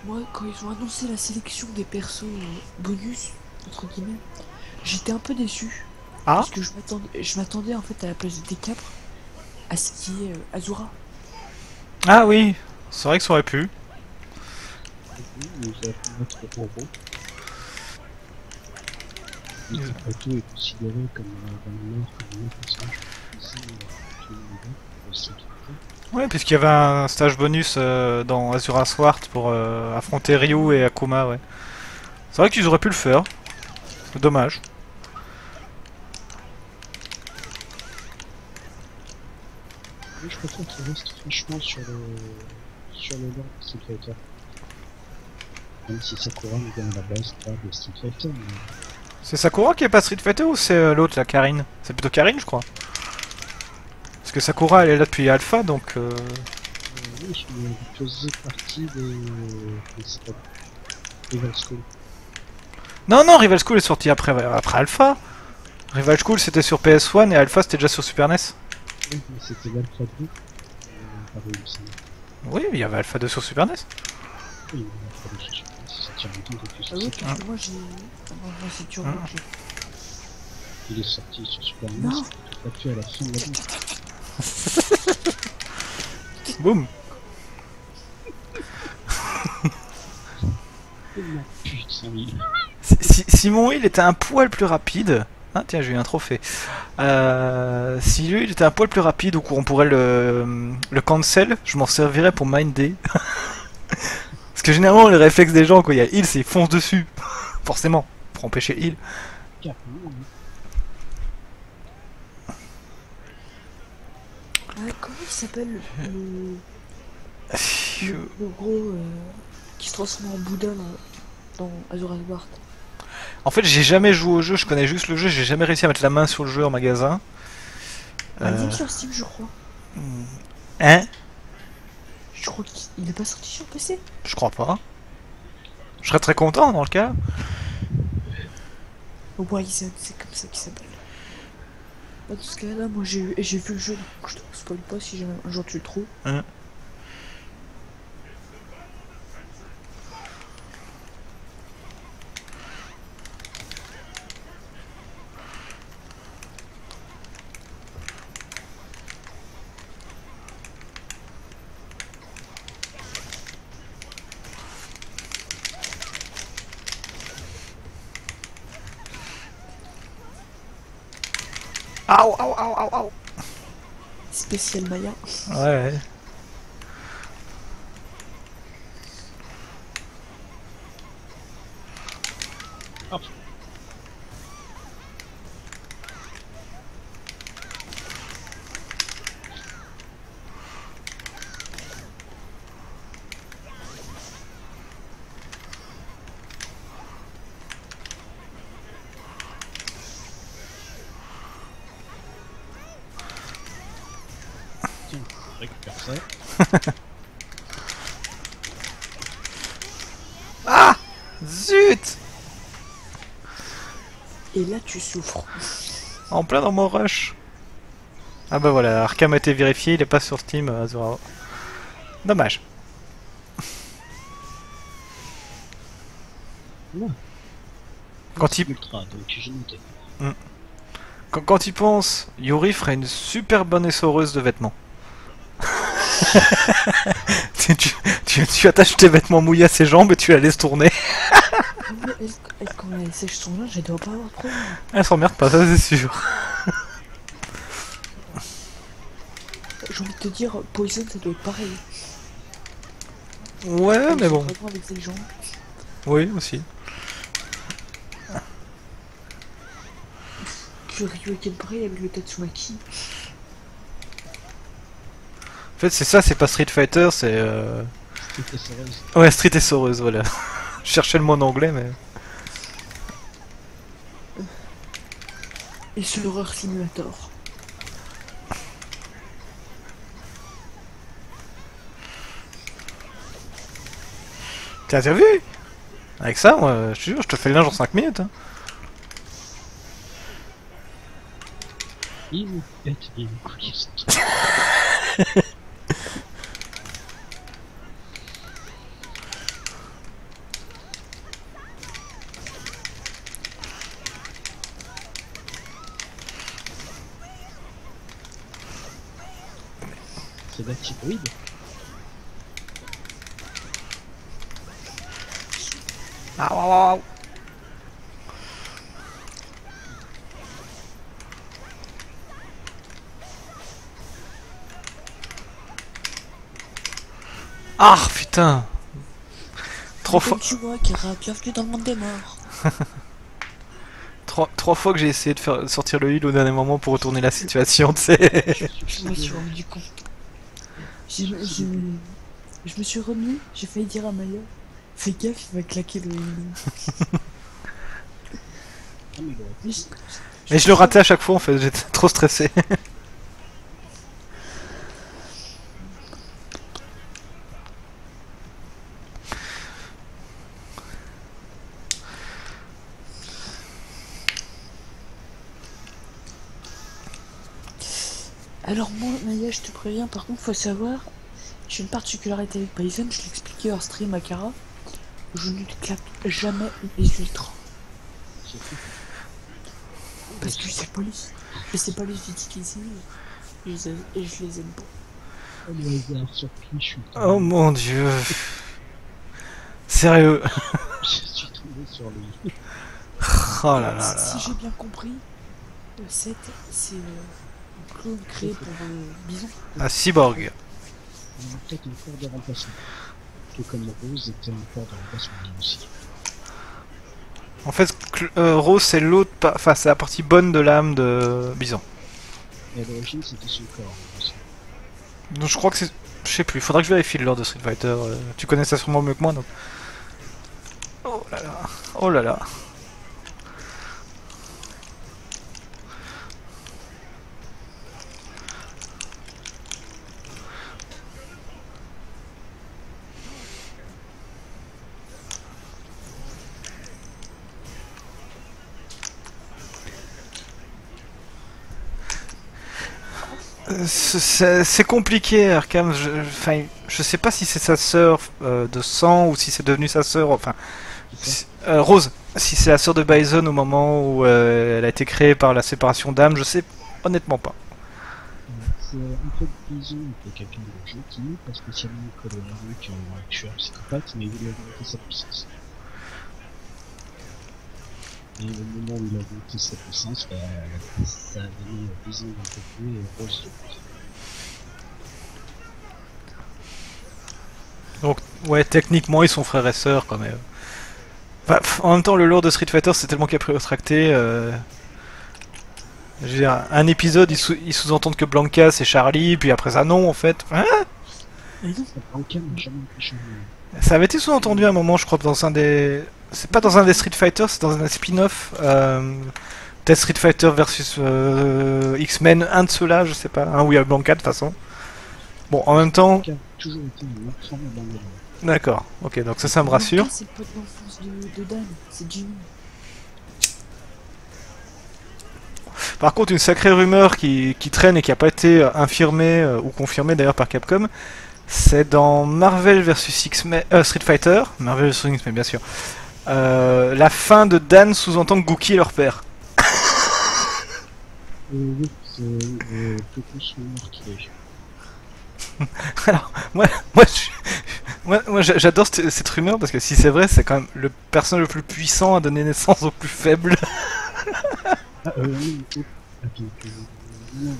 Moi, quand ils ont annoncé la sélection des persos bonus, entre guillemets, j'étais un peu déçu. Ah? Parce que je m'attendais en fait à la place de Decapre à ce qui est Azura. Ah oui, c'est vrai que ça aurait pu. Nous allons mettre au robot. Et après tout est considéré comme dans le Nord comme un personnage ici, tout le monde aussi. Ouais, puisqu'il y avait un stage bonus dans Azura Sword pour affronter Ryu et Akuma, ouais. C'est vrai qu'ils auraient pu le faire. C'est dommage. Oui, je préfère qu'il reste franchement sur le lore de Street Fighter. Même si Sakura nous donne la base pas de Street Fighter, mais... C'est Sakura qui est pas Street Fighter ou c'est l'autre, la Karine? C'est plutôt Karine, je crois. Parce que Sakura, elle est là depuis Alpha, donc... oui, je faisais partie des Rival School. Non, non, Rival School est sorti après Alpha. Rival School, c'était sur PS1 et Alpha, c'était déjà sur Super NES. Oui, mais c'était l'Alpha 2. Pas réussi. Oui, il y avait Alpha 2 sur Super NES. Oui, l'Alpha 2 sur Super NES. C'est sorti en même temps que plus Ah oui, parce que moi j'ai. Ah non, moi c'est Turbo que j'ai. Il est sorti sur Super NES, Non. tout à fait à la fin de la vie. Boum. Putain, oui. Simon il était un poil plus rapide. Ah tiens, j'ai eu un trophée. Si lui il était un poil plus rapide ou qu'on pourrait le cancel, je m'en servirais pour minder. Parce que généralement les réflexes des gens quand il y a heal, c'est ils foncent dessus. Forcément, pour empêcher le heal. Carrément, oui. Ah, comment il s'appelle le gros qui se transforme en Bouddha là, dans Azura's Wars? En fait, j'ai jamais joué au jeu, je connais juste le jeu, j'ai jamais réussi à mettre la main sur le jeu en magasin. Un game sur Steam, je crois. Hein? Je crois qu'il est pas sorti sur PC. Je crois pas. Je serais très content dans le cas. Ouais, c'est comme ça qu'il s'appelle. Dans ce cas-là, moi j'ai vu le jeu, donc je te spoil pas si jamais un jour tu le trouves. Aouh, aouh, aouh, aouh, aouh. Spécial Maya. Ouais. Hop. Tiens, je récupère ça. Ah! Zut! Et là tu souffres. En plein dans mon rush. Ah bah voilà, Arkham a été vérifié, il est pas sur Steam, Azura. Dommage. Ouais. Quand il, Ultra, donc j'ai noté. quand il pense, Yuri ferait une super bonne essoreuse de vêtements. tu attaches tes vêtements mouillés à ses jambes et tu la laisses tourner. Elle, quand elle sèche son linge, elle doit pas avoir de problème. Elle s'emmerde pas, ça c'est sûr. J'ai envie de te dire, Poison ça doit être pareil. Ouais, mais bon. Vraiment avec ses jambes. Oui, aussi. Que Ryu pareil avec le Tatsumaki. En fait, c'est ça, c'est pas Street Fighter, c'est. C'était sérieuse. Ouais, Street et Soreuse, voilà. Je cherchais le mot en anglais, mais. Et c'est l'horreur simulator. T'as vu? Avec ça, moi, je te jure, je te fais le linge en 5 minutes. Hein. Il me pète les couilles. C'est bactéroïde. Ah, waouh, waouh. Ah, putain. Trois fois, Tu vois, Kara, bienvenue dans le monde des morts. trois fois que j'ai essayé de faire sortir le heal au dernier moment pour retourner la situation, tu sais. Je me suis rendu compte. Je me suis remis, j'ai failli dire à Maya, fais gaffe, il va claquer le... Ah, mais bon. Mais je le ratais à chaque fois en fait, j'étais trop stressé. Alors moi, Maya, je te préviens, par contre, faut savoir, j'ai une particularité avec Bison, je l'ai expliqué hors stream à Kara. je ne claque jamais les ultras. C'est tout. Parce que je sais pas les utiliser. Et je les aime pas. Oh, le hasard, surpris, je suis Oh mon dieu. Sérieux. je suis tombé sur lui. Oh là là Si là. j'ai bien compris, le 7, c'est un clone créé pour Bison. Un cyborg. Il y a peut-être un corps de remplacement. Tout comme Rose était un corps de remplacement aussi. En fait, Rose c'est l'autre, enfin c'est la partie bonne de l'âme de Bison. Et à l'origine, c'était son corps aussi. Donc je crois que c'est... Je sais plus, faudra que je vérifie le lore de Street Fighter. Tu connais ça sûrement mieux que moi, donc... Oh là là. Oh là là. C'est compliqué, Arkham. Enfin, je sais pas si c'est sa sœur de sang ou si c'est devenu sa sœur. Enfin, Rose, si c'est la sœur de Bison au moment où elle a été créée par la séparation d'âme, je sais honnêtement pas. C'est en fait Bison était quelqu'un de gentil, pas spécialement colérique, tueur psychopathe, mais il voulait augmenter sa puissance. Et au moment où il a augmenté sa puissance, bah, ça a donné Bison d'un côté et Rose de l'autre. Donc, ouais, techniquement, ils sont frères et sœurs quand même. Enfin, en même temps, le lore de Street Fighter, c'est tellement abstracté. Je veux dire, un épisode, ils sous-entendent que Blanca c'est Charlie, puis après ça, non, en fait. Hein, Mais non, Blanca n'a jamais empêché ça avait été sous-entendu à un moment, je crois, dans un des. C'est pas dans un des Street Fighter, c'est dans un spin-off. Peut-être Street Fighter versus X-Men, un de ceux-là, je sais pas. Un où il y a Blanca de toute façon. Bon, en même temps. Blanca a toujours été un enfant de Bangalore. D'accord, ok, donc ça me rassure. C'est le pote d'enfance de Dan, c'est Jimmy. Par contre, une sacrée rumeur qui traîne et qui a pas été infirmée ou confirmée d'ailleurs par Capcom, c'est dans Marvel vs Street Fighter, Marvel vs X-Men bien sûr. La fin de Dan sous-entend que Gookie est leur père. Oui, c'est plutôt son mort qui est. Alors, moi j'adore cette rumeur parce que si c'est vrai, c'est quand même le personnage le plus puissant à donner naissance au plus faible. Ah, non, attends, non,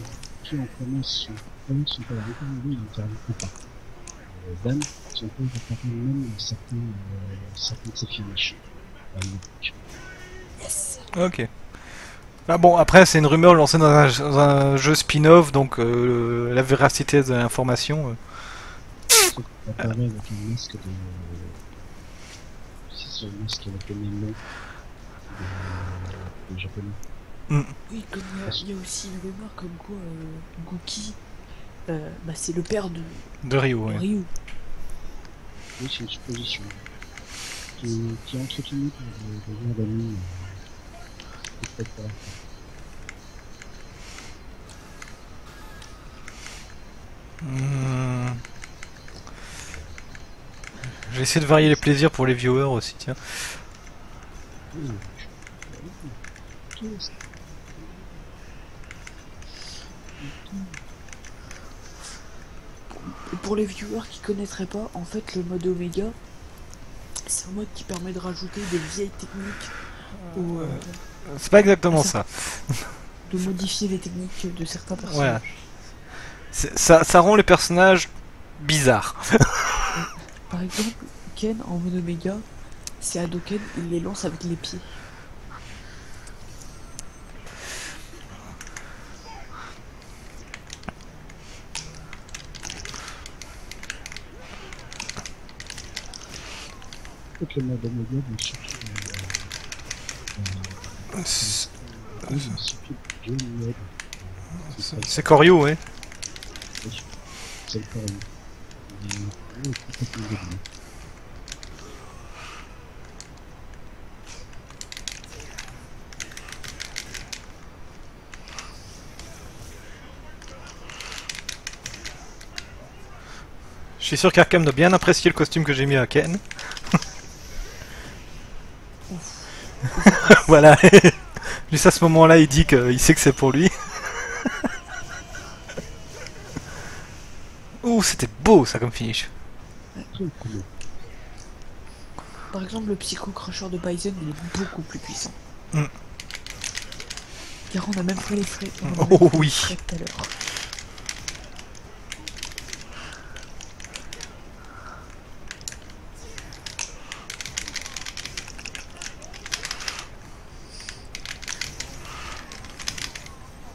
qui en connaît son père, encore lui, il intervient pas. Dan, son père intervient même certains de ses finishes. Yes. Ok. Ah bon, après c'est une rumeur lancée dans un jeu spin-off, donc la véracité de l'information. Ça apparaît avec un masque de. C'est ce masque avec le même nom de japonais. Oui, comme il y a aussi une rumeur comme quoi Gookie, bah, c'est le père De Ryu, de ouais. Ryu. Oui, c'est une supposition qui est entretenue par des gens d'amis. Peut-être pas. Je vais essayer de varier les plaisirs pour les viewers aussi, tiens. Oui, Et pour les viewers qui connaîtraient pas, en fait, le mode Omega, c'est un mode qui permet de rajouter des vieilles techniques ou C'est pas exactement ça. de modifier les techniques de certains Voilà. personnages. Ça rend les personnages bizarres. Par exemple, Ken en mode Omega, c'est Hadoken, il les lance avec les pieds. le mode Omega, mais surtout surtout John Webb. C'est Koryu, ouais. C'est le Corée. Il est complètement débile. Je suis sûr qu'Arkham doit bien apprécier le costume que j'ai mis à Ken. Voilà. Juste à ce moment-là, il dit qu'il sait que c'est pour lui. Ouh, c'était beau ça comme finish. Très cool. Par exemple, le Psycho Crusher de Bison, il est beaucoup plus puissant. Mm. Car on a même pris les frais. Oh oui. Tout à l'heure.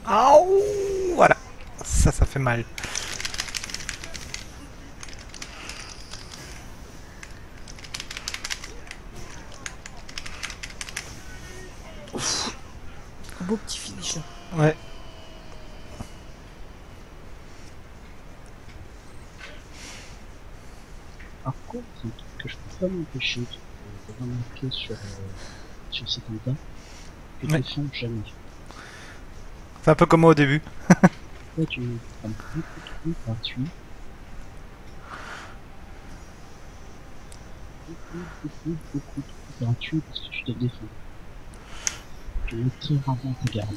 Aouh, voilà. Ça fait mal. Un beau petit finish là. Ouais. Par contre, c'est un truc que je peux pas m'empêcher de remarquer sur ces combats, que Ouais. te font jamais. C'est un peu comme moi au début. Là, tu prends beaucoup de coups gratuits. Beaucoup de coups gratuits parce que tu te défends. Tu mets très rarement ta garde.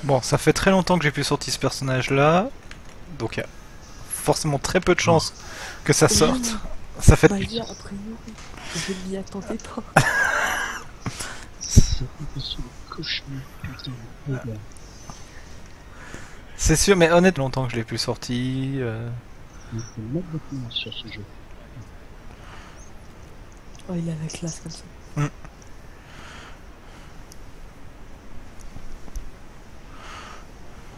Bon, ça fait très longtemps que j'ai pu sortir ce personnage-là. Donc il y a forcément très peu de chances que ça sorte. Ça fait... Bah, hier, après nous, je m'y attendais pas. C'est impossible, cauchemar, putain, de gars. C'est sûr, mais honnêtement, longtemps que je l'ai plus sorti. Il faut mettre votre main sur ce jeu. Oh, il a la classe comme ça.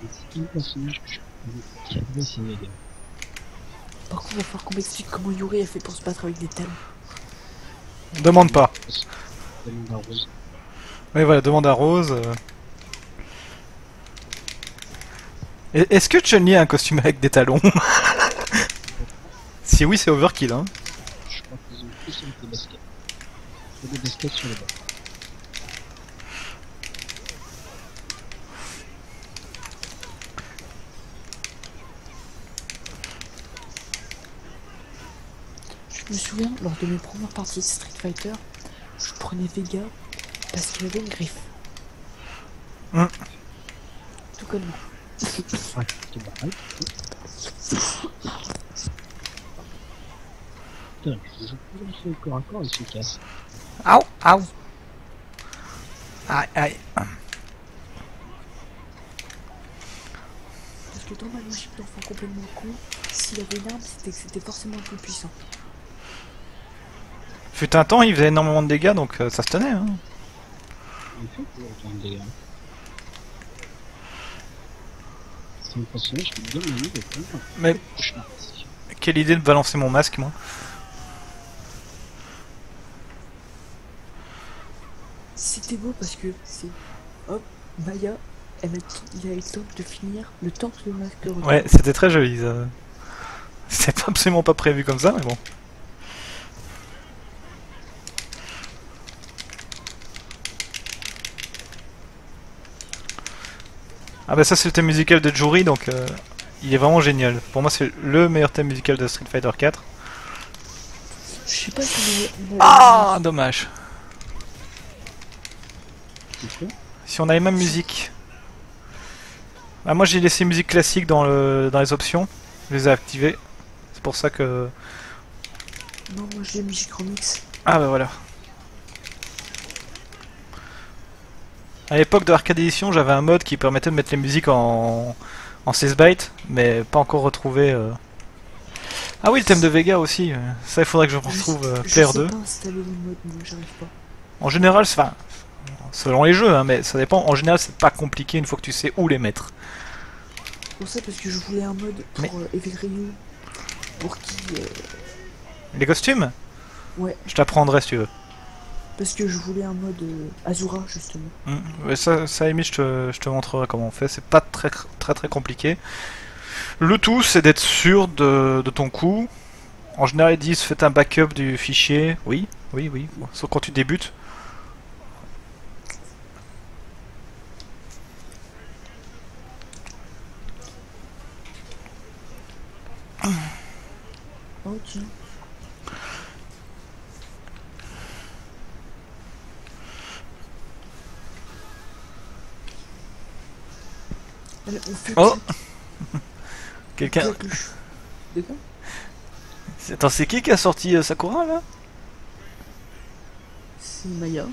Et c'est un personnage que je connais qui a essayé les gars. Par contre, il va falloir qu'on m'explique comment Yuri a fait pour se battre avec des talons. Demande pas. Demande à Rose. Oui, voilà, demande à Rose. Est-ce que Chun-Li a un costume avec des talons? Si oui, c'est overkill, hein. Je crois qu'ils ont tous avec des baskets. Il y a des baskets sur les bords. Je me souviens, lors de mes premières parties de Street Fighter, je prenais Vega parce qu'il avait une griffe. Mm. Tout comme moi. Ouais, c'est pareil. Putain, je joue plus dans le corps à corps, il se casse. Aouh, aouh. Aïe, aïe. Parce que dans ma logique d'enfant complètement con, s'il avait une arme, c'était que c'était forcément plus puissant. Fut un temps, il faisait énormément de dégâts, donc ça se tenait, hein. Il fait pour autant de dégâts. C'est un personnage qui est bien mené de prendre. Mais Cauchemar. quelle idée de balancer mon masque, moi. C'était beau parce que c'est... Hop, Maya, il a eu le temps de finir le temps que le masque retourne. Ouais, c'était très joli, ça. C'était absolument pas prévu comme ça, mais bon. Ah bah ça c'est le thème musical de Juri, donc il est vraiment génial. Pour moi c'est le meilleur thème musical de Street Fighter 4. Je sais pas si on a... Ah, dommage. C'est quoi? Si on a les mêmes musiques. Ah, moi j'ai laissé musique classique dans les options. Je les ai activées. C'est pour ça que... Non, moi j'ai musique remix. Ah bah voilà. À l'époque de Arcade Edition, j'avais un mode qui permettait de mettre les musiques en 16 bytes, mais pas encore retrouvé. Ah oui, le thème de Vega aussi. Ça, il faudrait que je retrouve Player 2. Je sais pas installer le mode, moi j'arrive pas. En général, enfin, selon les jeux, hein, mais ça dépend. En général, c'est pas compliqué une fois que tu sais où les mettre. C'est pour ça parce que je voulais un mode pour Mais- Evil Ryu. Pour qui... Les costumes, Ouais, je t'apprendrai si tu veux. parce que je voulais un mode Azura justement. Ouais, ça à la limite, je te montrerai comment on fait. C'est pas très compliqué. Le tout, c'est d'être sûr de ton coup. En général, ils disent faites un backup du fichier. Oui. Sauf quand tu débutes. Non, Oh tiens. Allez, on fait Oh on Quelqu'un... claque le de quoi? Attends, c'est qui a sorti Sakura, là? C'est Maya.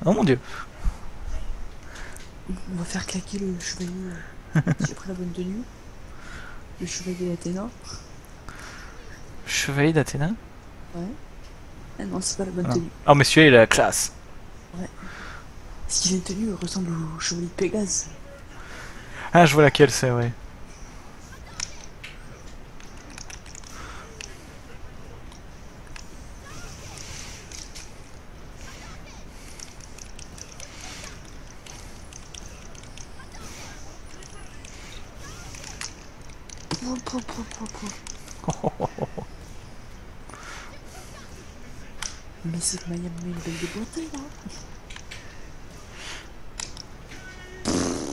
Oh mon dieu. On va faire claquer le chevalier. J'ai pris la bonne tenue. Le chevalier d'Athéna. Chevalier d'Athéna? Ouais. Ah non, c'est pas la bonne Ah. tenue. Oh, monsieur, il a la classe. Parce qu'il a une tenue ressemble au chevalier de Pégase. Ah, je vois laquelle c'est, ouais. Mais c'est que Maya me met une belle déboîtée là.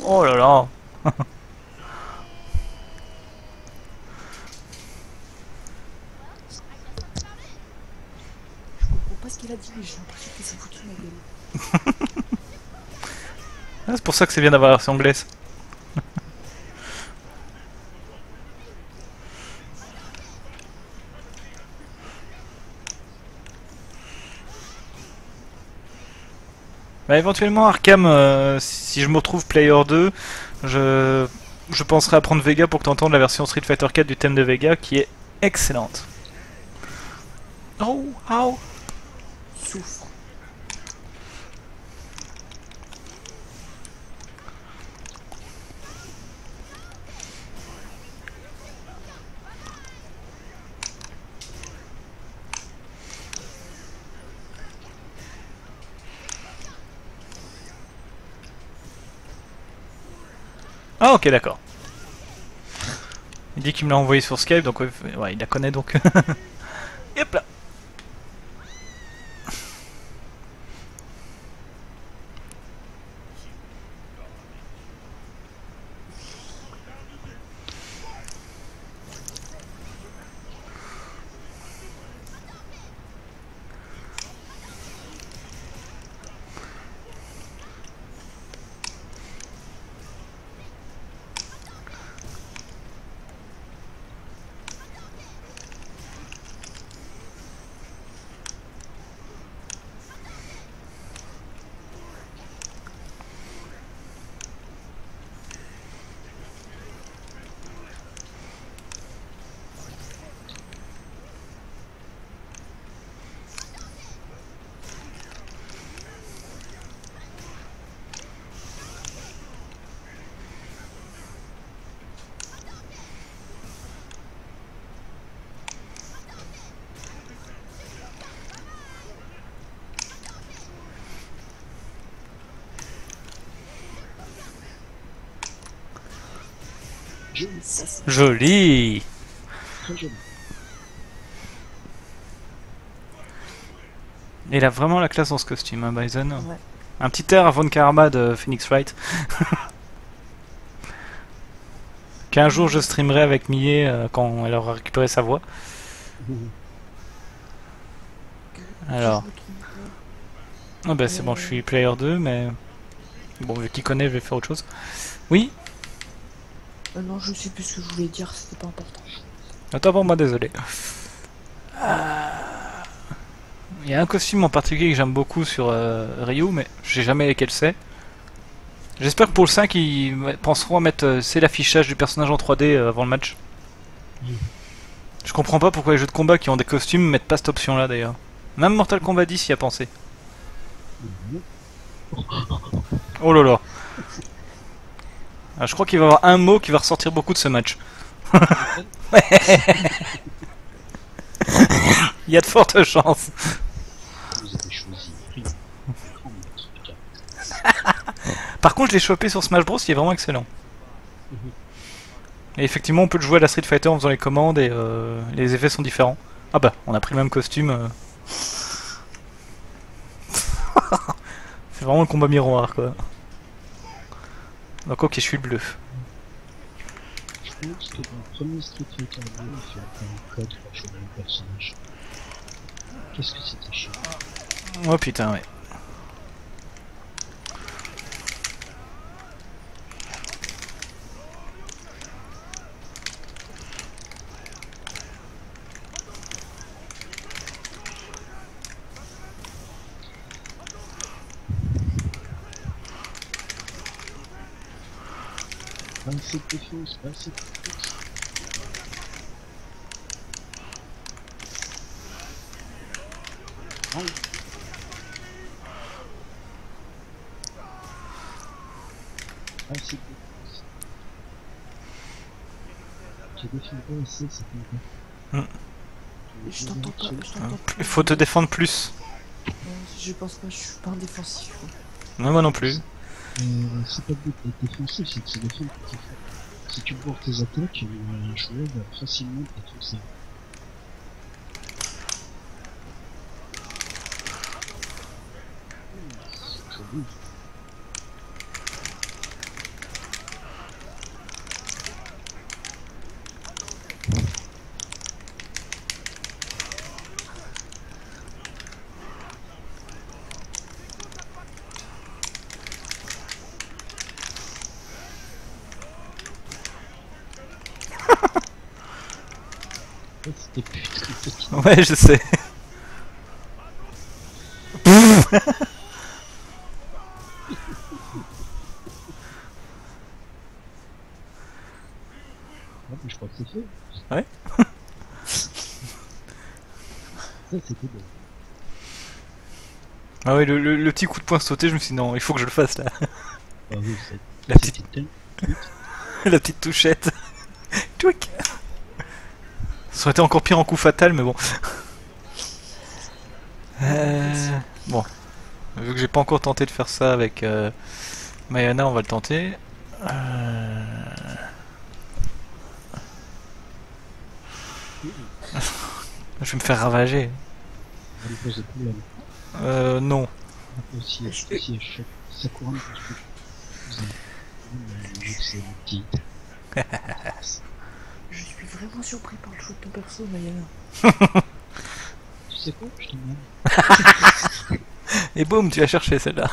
Oh là là. Je comprends pas ce qu'il a dit, mais j'ai l'impression qu'il s'est foutu de ma gueule. Ah, c'est pour ça que c'est bien d'avoir la version anglaise. Bah, éventuellement Arkham, si je me retrouve Player 2, je penserai à prendre Vega pour que tu entendes la version Street Fighter 4 du thème de Vega qui est excellente. Oh, ow. Souffre. Ah ok d'accord. Il dit qu'il me l'a envoyé sur Skype donc ouais, il la connaît donc. Et hop là. Joli, Ça, c'est Joli. très joli. Il a vraiment la classe dans ce costume, hein, Bison. ouais. Un petit air à Von Karma de Phoenix Wright. Qu'un jour je streamerai avec Millie quand elle aura récupéré sa voix. Alors. Je me trompe pas. Ah bah c'est bon, je suis player 2, mais... Bon, vu qu'il connaît, je vais faire autre chose. Oui. Non, je sais plus ce que je voulais dire, c'était pas important. Attends pour moi, désolé. Il y a un costume en particulier que j'aime beaucoup sur Ryu, mais je sais jamais lequel c'est. J'espère que pour le 5, ils penseront à mettre c'est l'affichage du personnage en 3D avant le match. Je comprends pas pourquoi les jeux de combat qui ont des costumes mettent pas cette option là d'ailleurs. Même Mortal Kombat 10 y a pensé. Oh là là. Ah, je crois qu'il va y avoir un mot qui va ressortir beaucoup de ce match. Il y a de fortes chances. Vous avez choisi Ryu. Grand maître de Cap. Par contre, je l'ai chopé sur Smash Bros, il est vraiment excellent. Et effectivement, on peut le jouer à la Street Fighter en faisant les commandes et les effets sont différents. Ah bah, on a pris le même costume. C'est vraiment le combat miroir quoi. Donc ok, je suis le bleu. pense que dans le premier Street Fighter 2, il fait encore un code pour choisir un personnage. Qu'est-ce que c'était chiant. Oh putain, ouais. Pas assez de défense, pas assez de défense. Oh. Pas assez de défense. J'ai défendu pas assez, c'est pas grave. Je t'entends pas, je t'entends pas. Il faut te défendre plus. Je pense pas, je suis pas un défensif. Non, moi non plus. C'est pas le but d'être défensif, c'est de se défendre pour tes fautes. Si tu bourres tes attaques, un joueur va facilement te défoncer. C'est joli. C'était putain de petit. Ouais, je sais. Ah, mais je crois que c'est fait. Ouais. Ça, c'était bon. Ah oui, le petit coup de poing sauté, je me suis dit non, il faut que je le fasse là. Ah oui, c'est... La petite, C'était tellement... la petite touchette. Twic. Ça aurait été encore pire en coup fatal, mais bon. Bon. Vu que j'ai pas encore tenté de faire ça avec Mayana, on va le tenter. Je vais me faire ravager. Ça lui pose des problèmes. Non. Aussi, sa couronne pour ce que je c'est un petit. Je suis vraiment surpris par le choix de ton perso, Mayana. Tu sais quoi, je te demande. Et boum, tu as cherché celle-là.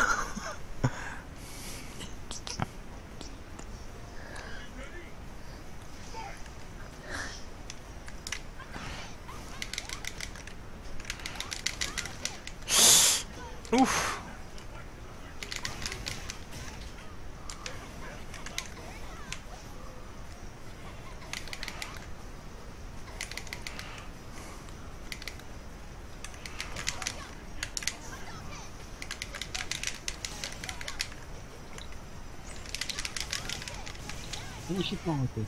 Ouf. Magnifiquement raté.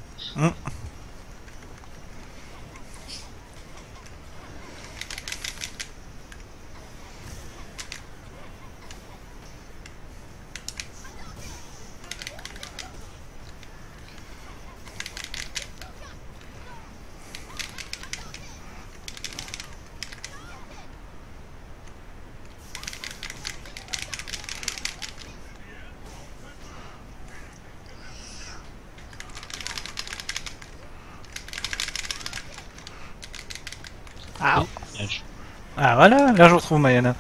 Ah. Lâche. Ah voilà, là je retrouve Mayana.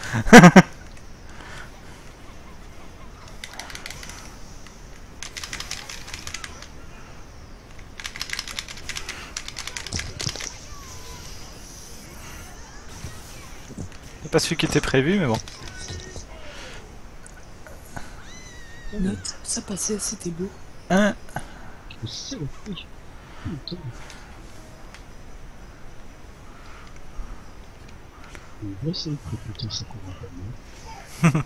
C'est pas celui qui était prévu, mais bon. Note, ça passait, c'était beau. Hein. Que c'est le prix. Putain. On va essayer de putain, ça court pas bien.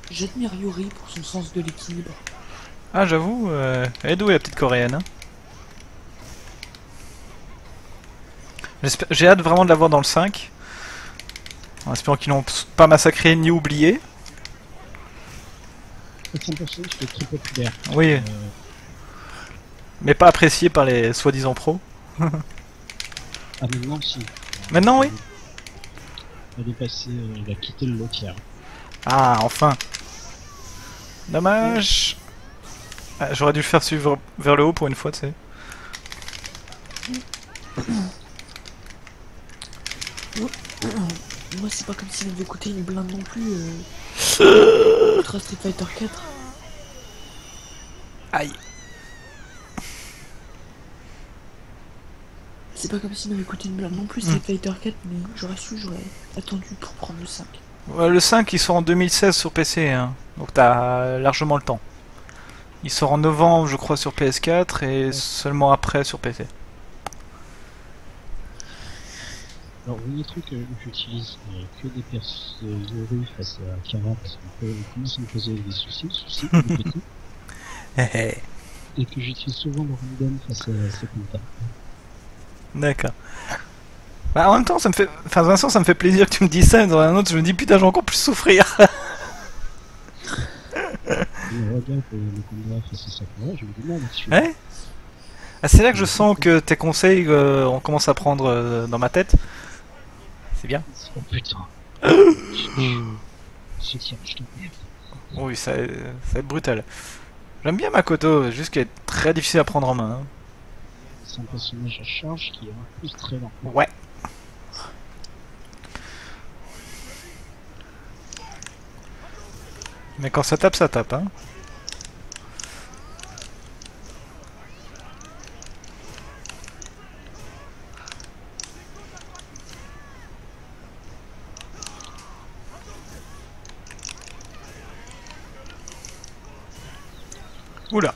J'admire Yuri pour son sens de l'équilibre. Ah j'avoue, elle est douée la petite coréenne. Hein. J'ai hâte vraiment de la voir dans le 5. En espérant qu'ils l'ont pas massacré ni oublié. C'est un personnage qui est très populaire. Oui. Mais pas apprécié par les soi-disant pros. Ah, maintenant, si. Maintenant, oui. Elle est passée, elle a quitté le local. Ah, enfin. Dommage. Ah, j'aurais dû le faire suivre vers le haut pour une fois, tu sais. Moi, c'est pas comme s'il avait coûté une blinde non plus. Ultra Street Fighter 4. Aïe. C'est pas comme s'il m'avait coûté une blinde non plus, Street Fighter 4, mais j'aurais su, j'aurais attendu pour prendre le 5. Ouais, le 5 il sort en 2016 sur PC, hein. Donc t'as largement le temps. Il sort en novembre, je crois, sur PS4 et seulement après sur PC. Alors, le truc que j'utilise que des persos de rue face à Kara parce qu'on commence à me poser des soucis, des petits, et que j'utilise souvent le random face à Secunda. D'accord. Bah, en même temps, ça me fait. Enfin, Vincent, ça me fait plaisir que tu me dises ça, mais dans un autre, je me dis putain, j'ai encore plus souffrir. Et regarde le combat face à Sakura, je me dis non là-dessus. Ouais. Ah, c'est là que je sens que tes conseils on commence à prendre dans ma tête. C'est bien. Oh putain. Je tiens, je t'emmerde. Oui, ça va être brutal. J'aime bien Makoto, juste qu'elle est très difficile à prendre en main. Hein. C'est un personnage à charge qui est en plus très lent. Ouais. Mais quand ça tape, hein. Oula.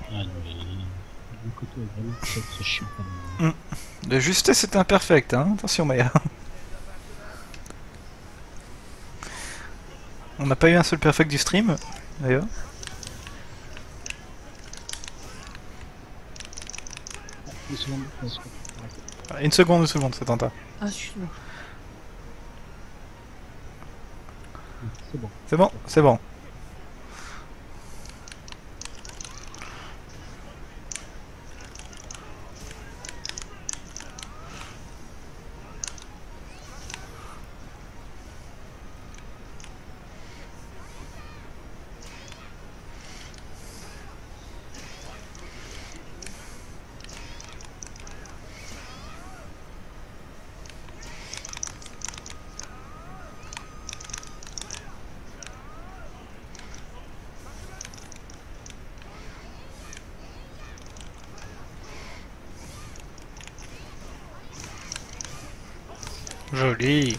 Ah non, le Makoto est vraiment très très chiant quand même. De justesse, c'est imperfect, hein. Attention, Maya. On n'a pas eu un seul perfect du stream, d'ailleurs. Une seconde, parce que- Une seconde, c'est tenta. Ah, excuse-moi. C'est bon. C'est bon, c'est bon. Joli.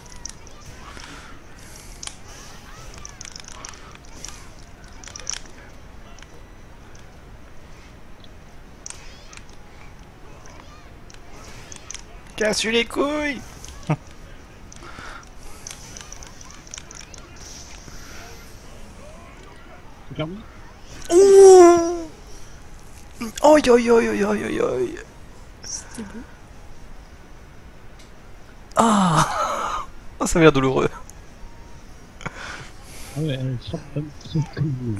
Casse-lui les couilles. C'est permis? Ouh. Oi oi oi oi oi oi oi. C'était beau. Ah. Oh, ça a l'air douloureux. Ah ouais, elle frappe comme vous.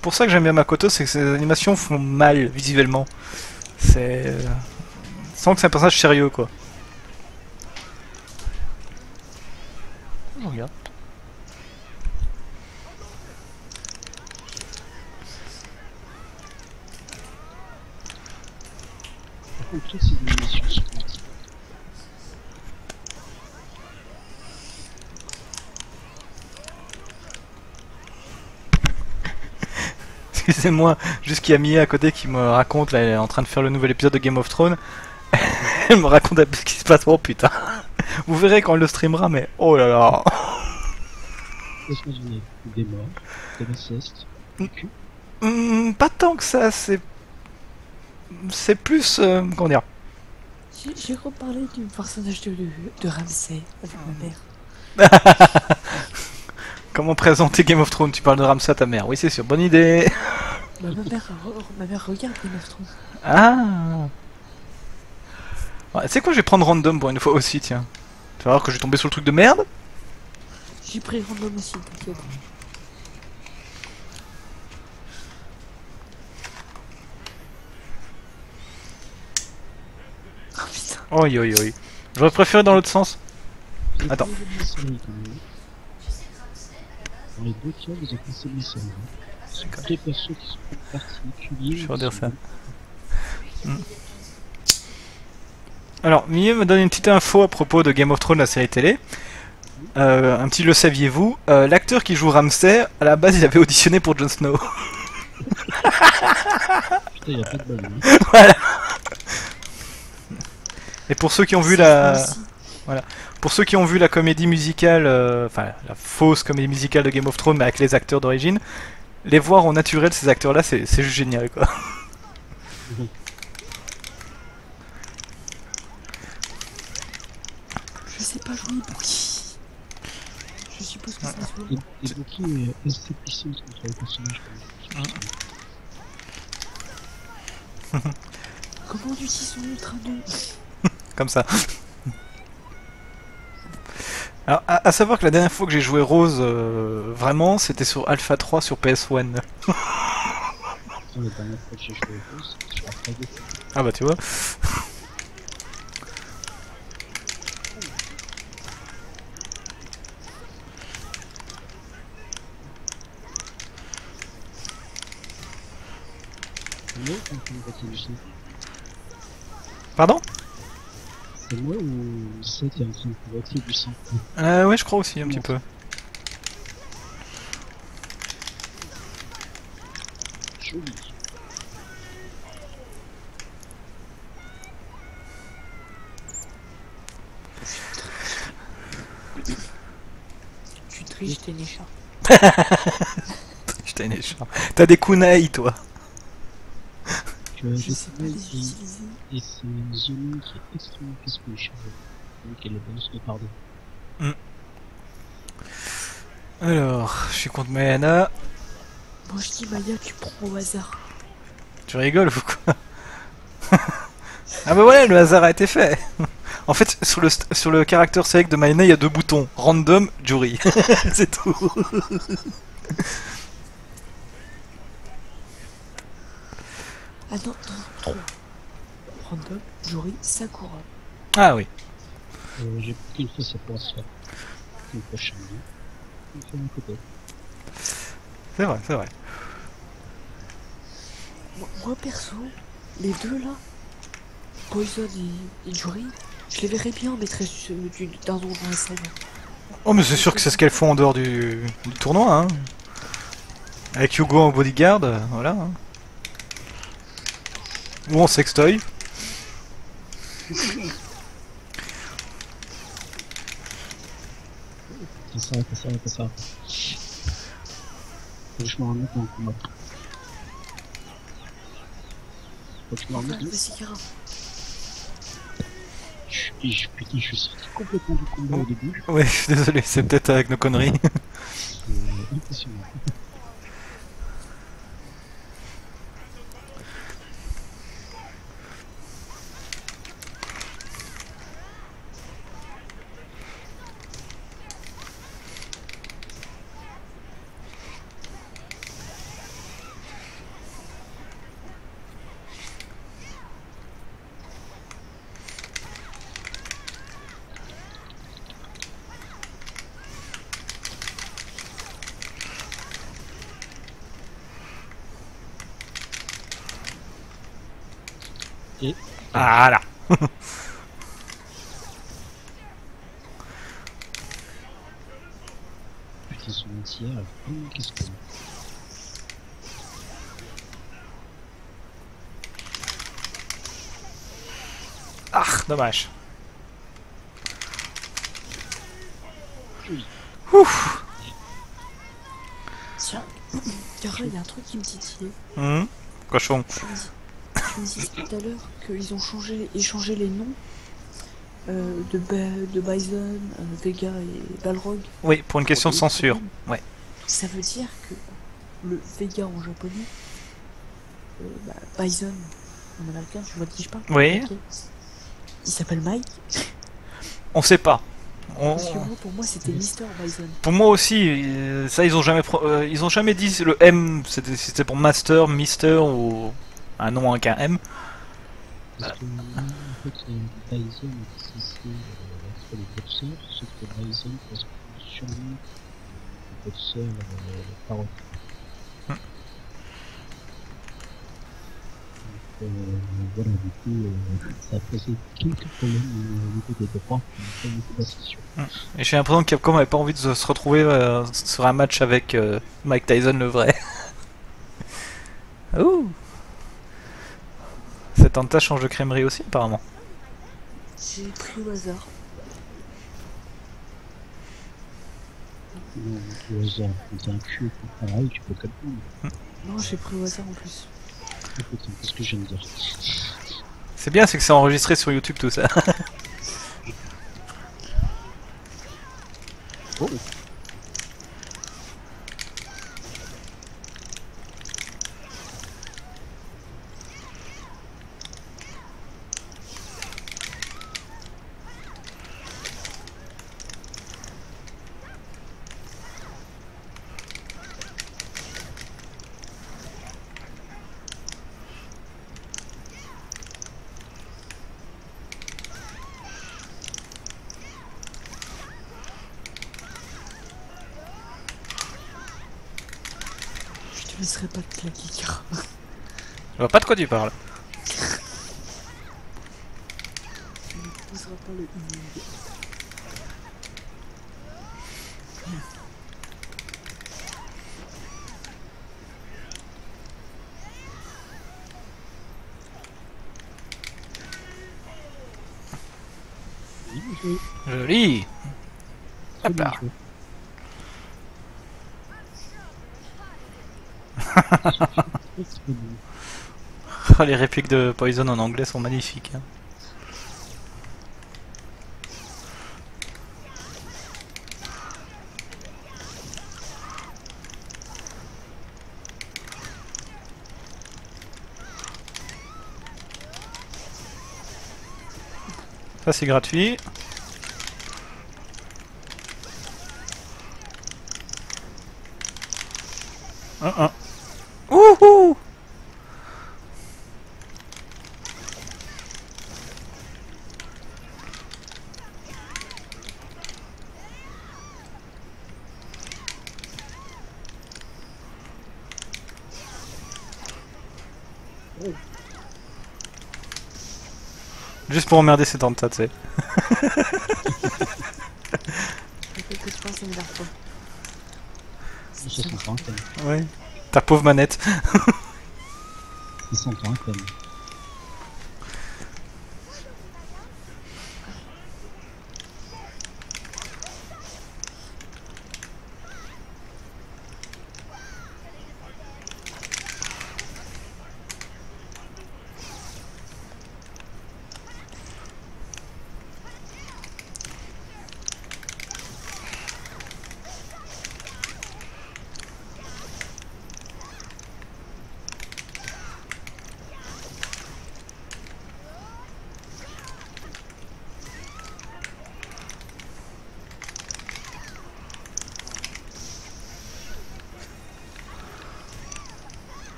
Pour ça que j'aime bien Makoto, c'est que ses animations font mal visuellement. C'est... sans que c'est un personnage sérieux, quoi. Je regarde. Par contre, là, c'est une émission suivante. Excusez-moi, juste qu'il y a Mia à côté qui me raconte, là, elle est en train de faire le nouvel épisode de Game of Thrones. Elle me raconte un peu ce qui se passe. Oh putain. Vous verrez quand elle le streamera, mais oh là là. Laisse-moi deviner. Des morts, de la sieste, du cul. Pas tant que ça, c'est... C'est plus... comment dire. J'ai reparlé du personnage de Ramsay avec ma mère. Comment présenter Game of Thrones? Tu parles de Ramsay à ta mère. Oui, c'est sûr, bonne idée. Bah, ma mère regarde Game of Thrones. Ah. Ouais, tu sais quoi, je vais prendre random pour une fois aussi, tiens. Tu vas voir que je vais tomber sur le truc de merde. J'ai pris random aussi, t'inquiète. Oi, oi, oi. J'aurais préféré dans l'autre sens. J'ai Attends. pas aimé la série, quand même. Dans les deux tiers, vous avez passé la série. Ce sont des persos qui sont particuliers. Je vais redire qui ça. sont- Alors, Millet me donne une petite info à propos de Game of Thrones, la série télé. Un petit le saviez-vous, l'acteur qui joue Ramsay, à la base il avait auditionné pour Jon Snow. Putain, y a pas de bol, hein. Voilà. Et pour ceux qui ont vu la... Aussi. Pour ceux qui ont vu la comédie musicale, enfin la fausse comédie musicale de Game of Thrones mais avec les acteurs d'origine, les voir au naturel ces acteurs-là, c'est juste génial quoi. Je sais pas jouer pour qui. Je suppose que ça se voit. Et Bucky est assez puissante contre les personnages. Quand même. Comment lui qui sont ultra nuls. Comme ça. Alors, à savoir que la dernière fois que j'ai joué Rose, vraiment, c'était sur Alpha 3 sur PS1. La dernière fois que j'ai joué au Rose, c'était sur Alpha 2. Ah bah tu vois. C'est moi ou c'est une bâtisse du sang? Pardon? C'est moi ou c'est qui est en train de convoiter du sang? Ouais, je crois aussi un petit peu. Joli. Tu triches, t'es méchant. Putain, il est chiant. T'as des kunai toi. Je Je sais pas les sais utiliser. et c'est une zone qui est extrêmement casse-couille. Donc elle est bonne de pardon. Alors, je suis contre Mayana. Moi je dis Maya, tu prends au hasard. Tu rigoles ou quoi? Ah bah ouais, le hasard a été fait. En fait, sur le caractère select de Mayana, il y a deux boutons. Random, Jury. C'est tout. Ah non, 3. Random, Jory, Sakura. Ah oui. J'ai plus qu'une fois ça pourra se faire. Une prochaine. On fait un côté. C'est vrai, c'est vrai. Moi perso, les deux là, Poison et Jory, je les verrais bien mettre d'un don dans la scène. Oh mais c'est sûr que c'est ce qu'elles font en dehors du tournoi, hein. Avec Hugo en bodyguard, voilà. Hein. Ou en sextoy. C'est ça. Faut que je me remette dans le combat. Faut que je me remette. Vas-y, Kara. Putain, je suis sorti complètement du combat au début. Ouais, je suis désolé, c'est peut-être avec nos conneries. C'est impressionnant. Et Voilà. putain, son entière, qu'est-ce que... Ah, dommage. Oui. Ouf. Tiens, Kara, il y a un truc qui me titillait. Cochon. Tu me disais tout à l'heure qu'ils ont échangé les noms de Bison, Vega et Balrog. Oui, pour une question de censure. Ouais. Ça veut dire que le Vega en japonais, Bison en américain, tu vois de qui je parle? Oui. Ok. Il s'appelle Mike. On sait pas. Parce que moi, pour moi, c'était Mister Bison. Pour moi aussi, ça ils ont jamais dit le M, c'était pour Master, Mister ou un nom avec un M. Parce que là, en fait, Bison est dissocié entre les boxeurs, sauf que Bison correspond sûrement au boxeur parole. Voilà, du coup, ça a posé quelques problèmes au niveau des droits, au niveau de la session. Et j'ai l'impression que Capcom avait pas envie de se retrouver sur un match avec Mike Tyson le vrai. Ouh. Cette entache change de crèmerie aussi apparemment. J'ai pris au hasard. Non, au hasard, quand t'as un cul pareil, tu peux comprendre. Non, j'ai pris au hasard en plus. Écoute, qu'est-ce que je viens de dire? C'est bien, c'est que c'est enregistré sur YouTube tout ça. Oh. Je te laisserai pas te claquer, car Je vois pas de quoi tu parles. tu ne poseras pas le inning. Bien joué. Joli. Très bien là. joué. Très bon. Oh, les répliques de Poison en anglais sont magnifiques. Hein. Ça c'est gratuit. Ouhou. Juste pour emmerder ces tentats, tu sais. T'inquiète pas, ça m'énerve pas. Ils se sentent un thème. Ouais. Ta pauvre manette. Ils sentent un thème.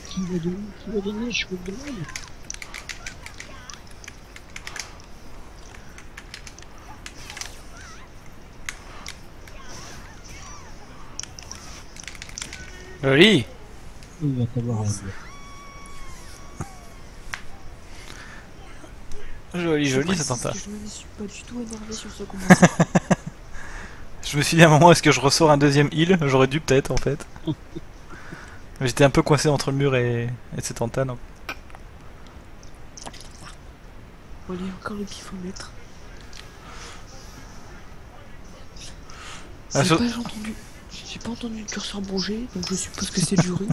Qui va donner, je vous le demande. Joli. Il va t'avoir à dire. Joli, joli cet Précise tentat. que je me suis pas du tout énervé sur ce combat. Je me suis dit à un moment, est-ce que je ressors un deuxième heal? J'aurais dû peut-être en fait. Mais j'étais un peu coincé entre le mur et ces tentats, donc. Bon, allez, encore le pifomètre. Ah, J'ai pas entendu le curseur bouger, donc je suppose que c'est du riz.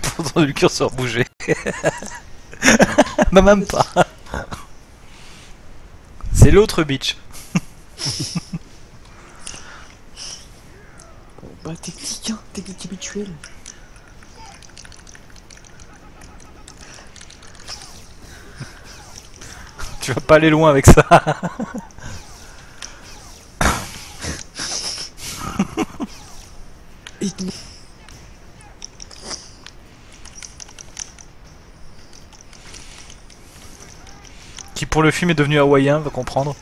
Pour entendre le curseur bouger. Bah même pas. C'est l'autre bitch. Bah technique, hein, technique habituelle. Tu vas pas aller loin avec ça. Et Qui pour le film est devenu hawaïen, va comprendre.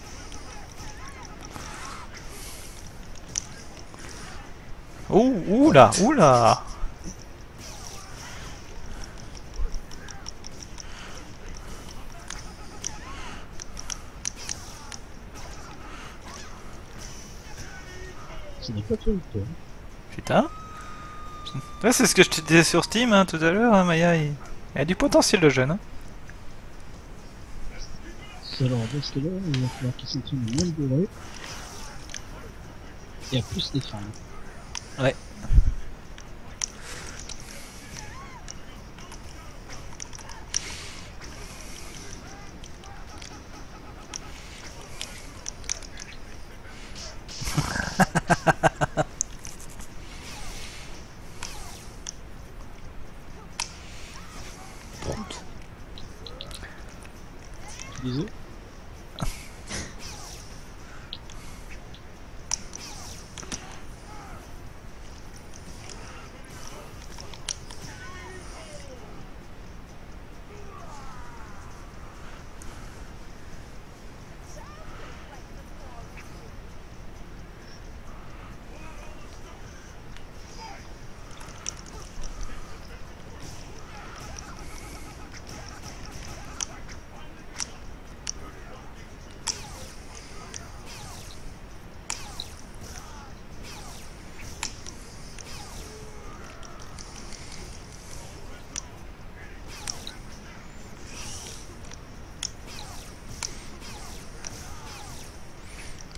Ouh, oula, oula. Ce n'est pas toi ou toi. Putain. Ouais, c'est ce que je te disais sur Steam hein, tout à l'heure, hein, Maya. Il a du potentiel le jeune. Hein. Alors, dans ce cas-là, il va falloir qu'il s'entraîne moins de durée et à plus défendre. Ouais. prout. Tu disais?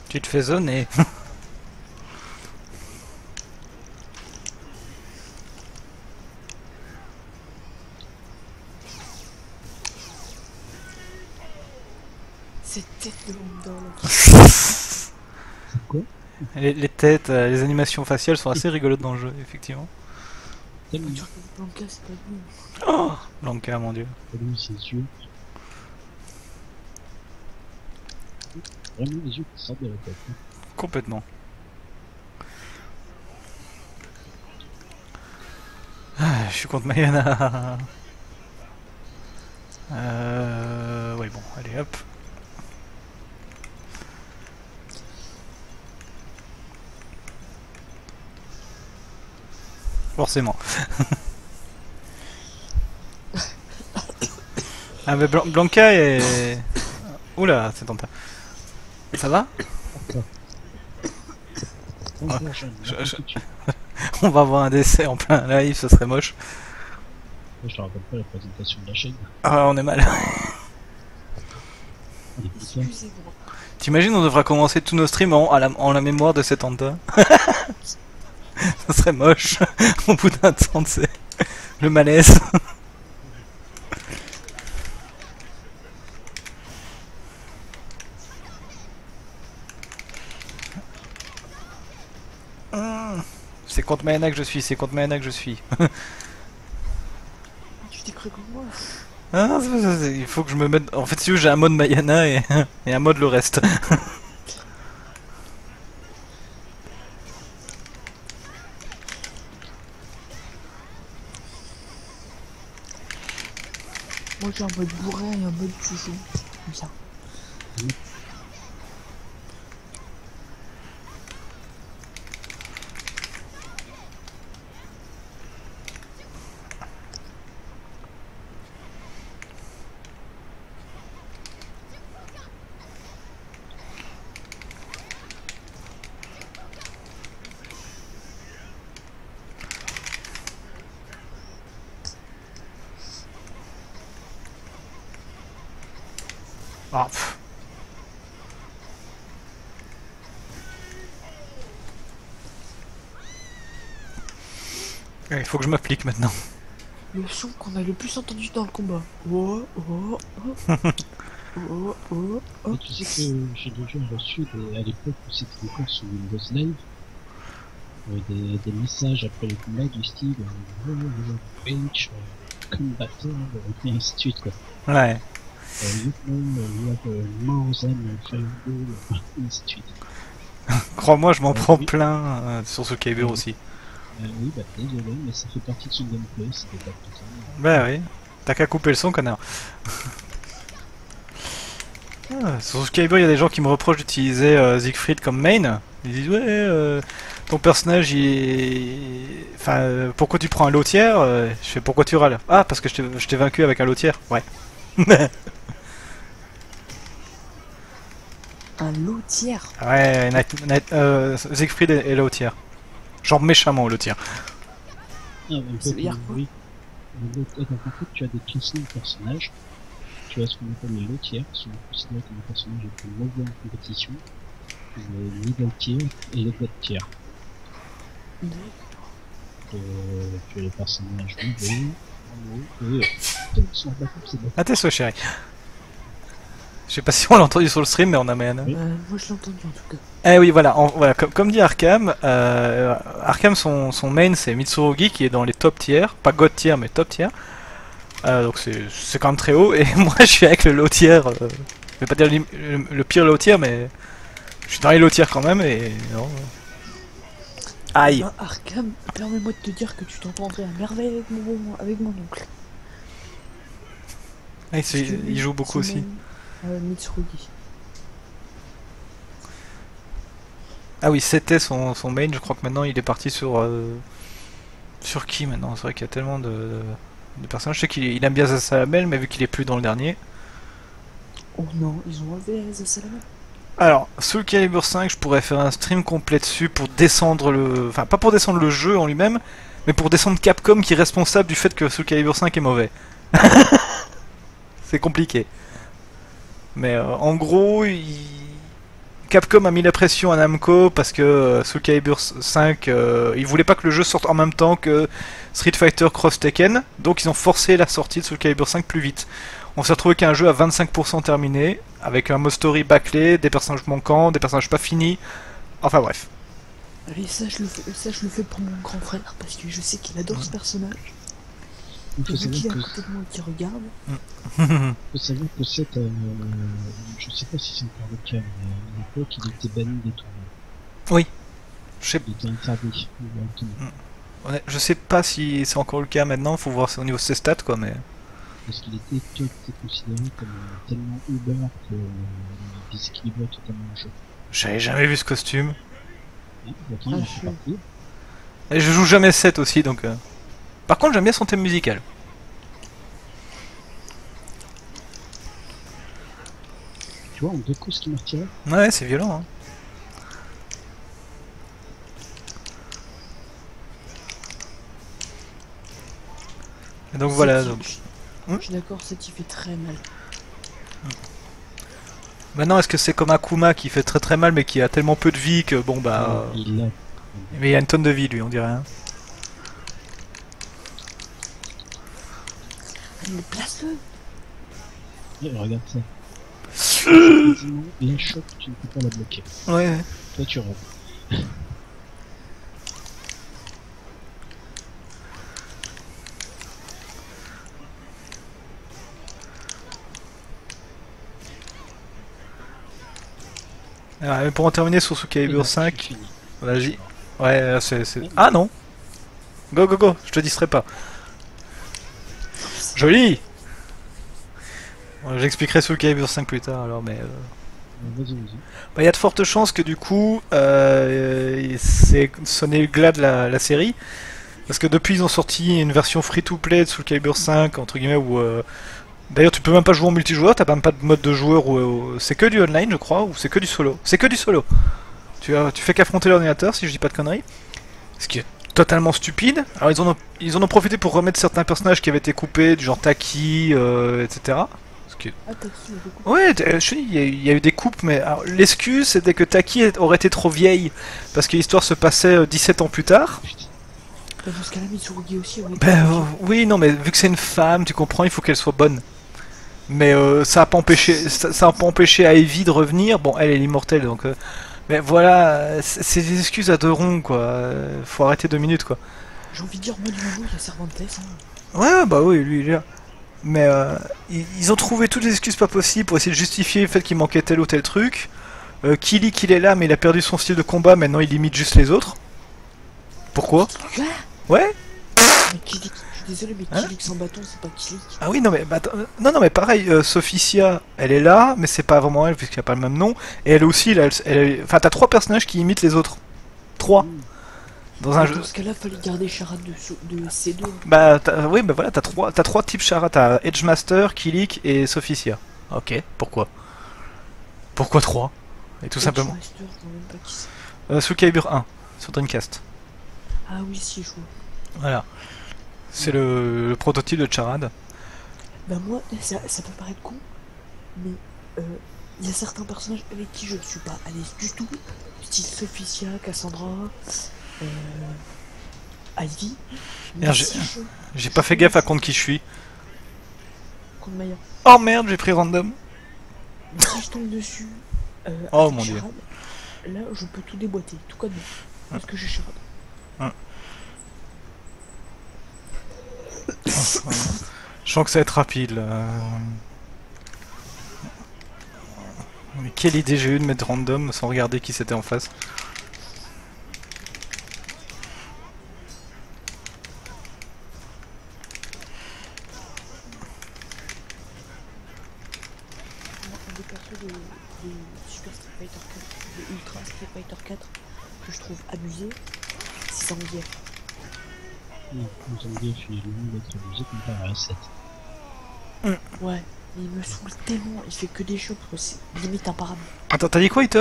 Tu te fais zoner. Cette tête de Honda là. C'est quoi? Les têtes, les animations faciales sont assez rigolotes dans le jeu, effectivement. Tellement Tu regardes Blanca, c'est pas lui. Oh Blanca, mon dieu. lui ses yeux. Vraiment les yeux qui sortent de la tête. Hein. Complètement. Ah, je suis contre Mayana. Ouais, bon, allez hop. Forcément. Ah, mais Blanca est. Oula, c'est tenta. Ça va? Encore jeune, je- n'importe je- qui tu veux. On va avoir un décès en plein live, ce serait moche. Moi, je te rappelle pas la présentation de la chaîne. Ah, on est mal. Allez, putain. Excusez-moi. T'imagines, on devra commencer tous nos streams en la mémoire de cet Anta. Ça serait moche. Au bout d'un temps, c'est le malaise. C'est contre Mayana que je suis, c'est contre Mayana que je suis. Tu t'es cru comme moi. Ah, il faut que je me mette. En fait, si j'ai un mode Mayana et un mode le reste. Moi j'ai un mode bourrin et un mode chouchou. Comme ça. Ah, pff. Il faut que je m'applique maintenant. Le son qu'on a le plus entendu dans le combat. Oh, oh, oh. Oh, oh, oh. Et tu sais que j'ai déjà reçu à l'époque où c'était encore sur Windows Live, des messages après le combat du style Rage, Combatant, et ainsi de suite quoi. Ouais. You have more than fireball, et ainsi de suite. Crois-moi, je m'en prends Oui. plein sur ce Kyber aussi. Oui, bah désolé, mais ça fait partie de son gameplay, c'était pas tout ça. Bah oui. T'as qu'à couper le son, connard. Sur Skyber, il y a des gens qui me reprochent d'utiliser Siegfried comme main. Ils disent ouais, ton personnage il est... Enfin, pourquoi tu prends un lotière Je fais pourquoi tu râles. Ah, parce que je t'ai vaincu avec un lotière. Ouais. Un lotière. Ouais, Siegfried est lotière. Genre méchamment lotière. Ah, en Ça fait, veut dire quoi? oui. Donc, en fait, tu as des classements de personnages. Tu as ce qu'on appelle les low tiers, qui sont considérés comme des personnages les plus mauvais en compétition, les middle tier et les god tier. Tu as les personnages mauvais, en haut, et sur la coupe, c'est bon. Ah, t'es souhait, chérie. Je sais pas si on l'a entendu sur le stream, mais on a Mayana. Oui. Moi je l'ai entendu en tout cas. Eh oui, voilà, voilà comme dit Arkham, Arkham son main c'est Mitsurugi qui est dans les top tiers, pas god tier mais top tier. Donc c'est quand même très haut, et moi je suis avec le low tier, je vais pas dire le pire low tier, mais je suis dans les low tiers quand même, et non. Aïe. Ben, Arkham, permets-moi de te dire que tu t'entendrais à merveille avec mon oncle. Ah, il joue beaucoup aussi. Mitsurugi. Ah oui, c'était son main, je crois que maintenant il est parti sur... Sur qui maintenant? C'est vrai qu'il y a tellement de personnages. Je sais qu'il aime bien Zasalamel, mais vu qu'il est plus dans le dernier. Oh non, ils ont enlevé les Salamel. Alors, Soul Calibur 5, je pourrais faire un stream complet dessus pour descendre le... Enfin, pas pour descendre le jeu en lui-même, mais pour descendre Capcom qui est responsable du fait que Soul Calibur 5 est mauvais. C'est compliqué. Mais en gros, Capcom a mis la pression à Namco parce que Soul Calibur 5, ils voulaient pas que le jeu sorte en même temps que Street Fighter Cross Tekken, donc ils ont forcé la sortie de Soul Calibur 5 plus vite. On s'est retrouvé qu'un jeu à 25% terminé, avec un mode story bâclé, des personnages manquants, des personnages pas finis, enfin bref. Allez, ça je le fais pour mon grand frère, parce que je sais qu'il adore ce personnage. Il faut Et vu savoir qu'il est à que, côté de moi et qu'il regarde, faut savoir que cette, je sais pas si c'est encore le cas, mais à l'époque, il était banni des tournois. Je sais, Il était interdit directement. je sais pas si c'est encore le cas maintenant, faut voir au niveau de ses stats quoi, mais... Parce qu'il était considéré comme tellement uber que déséquilibrait totalement le jeu. J'avais jamais vu ce costume. Hein, pourtant, il en fait partie. Et je joue jamais 7 aussi, donc... Par contre, j'aime bien son thème musical. Tu vois, en deux coups, ce qui m'a retiré. Ouais, c'est violent, hein. Et donc voilà, donc... Je suis d'accord, ça qui fait très mal. Maintenant, est-ce que c'est comme Akuma qui fait très très mal mais qui a tellement peu de vie que bon bah... Il l'a. Mais il a une tonne de vie lui, on dirait. Hein. Mais place-le. Ouais, regarde ça. Quasiment, la choc, tu ne peux pas la bloquer. Ouais. Toi, tu rentres. Alors, pour en terminer sur Soul Calibur 5, vas-y. Ouais, c'est... Ah non. Go go go, je te distrais pas. Joli. Bon, j'expliquerai Soul Calibur 5 plus tard alors, mais... Vas-y, vas-y. Bah, y a de fortes chances que du coup, ce n'est le glas de la série. Parce que depuis, ils ont sorti une version free-to-play de Soul Calibur 5, entre guillemets, où... D'ailleurs, tu peux même pas jouer en multijoueur, t'as même pas de mode de joueur où c'est que du online, je crois, ou c'est que du solo. C'est que du solo. Tu fais qu'affronter l'ordinateur, si je dis pas de conneries. Ce qui est totalement stupide. Alors, ils en ont profité pour remettre certains personnages qui avaient été coupés, du genre Taki, etc. Ce qui est... Ah, t'as qui beaucoup. Ouais, je te dis, il y a eu des coupes, mais l'excuse c'était que Taki aurait été trop vieille, parce que l'histoire se passait 17 ans plus tard. Bah, dans ce cas-là, Mitsurugi aussi, oui. Oui, non, mais vu que c'est une femme, tu comprends, il faut qu'elle soit bonne. Mais ça a pas empêché, ça a pas empêché Ivy de revenir. Bon, elle est l'immortelle, donc. Mais voilà, c'est des excuses à deux ronds, quoi. Faut arrêter 2 minutes, quoi. J'ai envie de dire, moi du moment il y a Cervantes, hein. Ouais, bah oui, lui, il est là. Mais ils ont trouvé toutes les excuses pas possibles pour essayer de justifier le fait qu'il manquait tel ou tel truc. Kilik, il est là, mais il a perdu son style de combat, maintenant il limite juste les autres. Pourquoi? Quoi? Ouais. Mais Kilik, je suis désolé, mais Hein? Kilik sans bâton, c'est pas Kilik. Ah oui, non mais, bah, attends, non, non, mais pareil, Sophicia, elle est là, mais c'est pas vraiment elle, puisqu'il n'y a pas le même nom. Et elle aussi, là, enfin, t'as 3 personnages qui imitent les autres. 3. Dans un jeu. Dans ce cas-là, fallait garder Charade de C2. Bah, oui, bah voilà, t'as trois types Chara, t'as Edgemaster, Kilik et Sophicia. Ok, pourquoi? Pourquoi 3? Et tout simplement. Master, je sais même pas qui c'est. Soul Calibur 1, sur Dreamcast. Ah oui, si, je vois. Voilà. C'est le prototype de Charade. Bah moi, ça peut paraître con, mais il y a certains personnages avec qui je ne suis pas à l'aise du tout, style Sophicia, Cassandra, Ivy. Mais Merde, si j'ai pas fait gaffe à contre qui je suis. contre Maya. Oh merde, j'ai pris random. Si je tombe dessus, Oh, avec mon Dieu. Charade, là je peux tout déboîter, tout comme moi, parce que j'ai Charade. Je sens que ça va être rapide là. Mais quelle idée j'ai eu de mettre random sans regarder qui c'était en face. Un des persos de Super Street Fighter 4, de Ultra Street Fighter 4, que je trouve abusé, c'est Zangief. Non, Zangief, il est loin d'être abusé comparé à 7. Ouais, mais il me saoule tellement, il fait que des shops, c'est limite imparable. Attends, t'as dit quoi, Ite?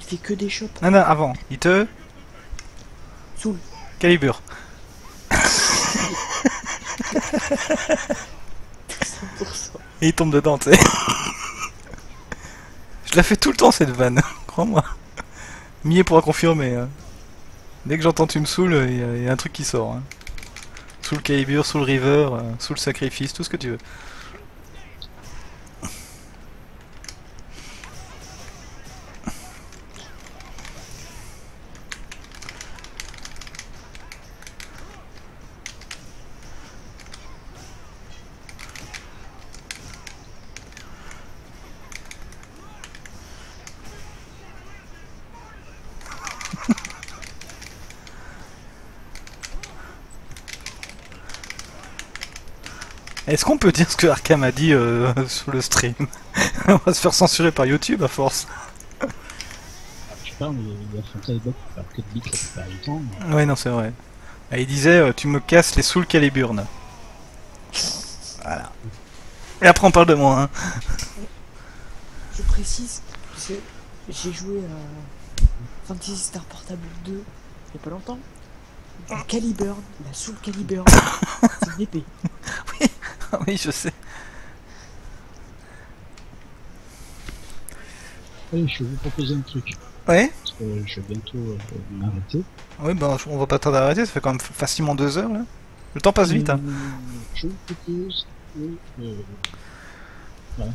Il fait que des shops. Non, non, avant. Ite, Soul. Calibur. 100%. Et il tombe dedans, tu sais. Je la fais tout le temps cette vanne, crois-moi. Millet pourra confirmer. Hein. Dès que j'entends tu me saoules, il y a un truc qui sort. Hein. Sous le Calibur, sous le River, sous le Sacrifice, tout ce que tu veux. Est-ce qu'on peut dire ce que Arkham a dit sur le stream? On va se faire censurer par YouTube à force. Je sais pas, mais il a fait un bot pour faire que de bits la plupart du temps. Ouais, non, c'est vrai. Et il disait tu me casses les Soul Caliburn. Voilà. Et après on parle de moi. Hein. Je précise, parce que j'ai joué à Fantasy Star Portable 2 il y a pas longtemps. La Caliburn, la Soul Caliburn, c'est une épée. Oui, je sais. Allez, je vais vous proposer un truc. Ouais. Parce que je vais bientôt m'arrêter. Oui, ben on va pas tarder à arrêter, ça fait quand même facilement 2 heures là. Le temps passe vite. Hein. Je vous propose que,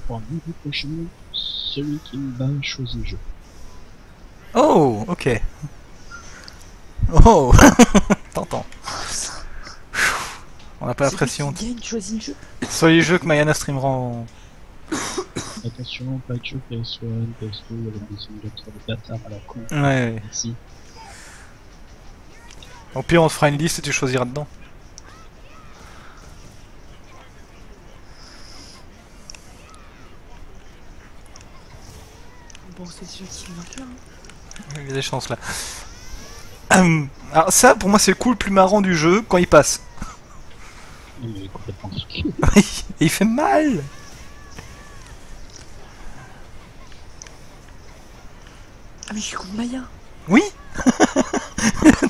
pour un niveau prochain, celui qui me bat choisit le jeu. Oh, ok. Oh, t'entends. On n'a pas la pression. Qui gagne, choisit le jeu. Sur les jeux que Mayana streamera en... Attention, pas de jeu PS1, PS2, avec des simulateurs de bâtards à la con. Ouais, ouais. Merci. Au pire, on te fera une liste et tu choisiras dedans. Bon, c'est déjà qui le vainqueur. Hein. Il y a des chances là. Alors ça, pour moi, c'est le coup le plus marrant du jeu quand il passe. Il est complètement ridicule. Et il fait mal. Ah, mais je suis contre Maya. Oui. J'aurais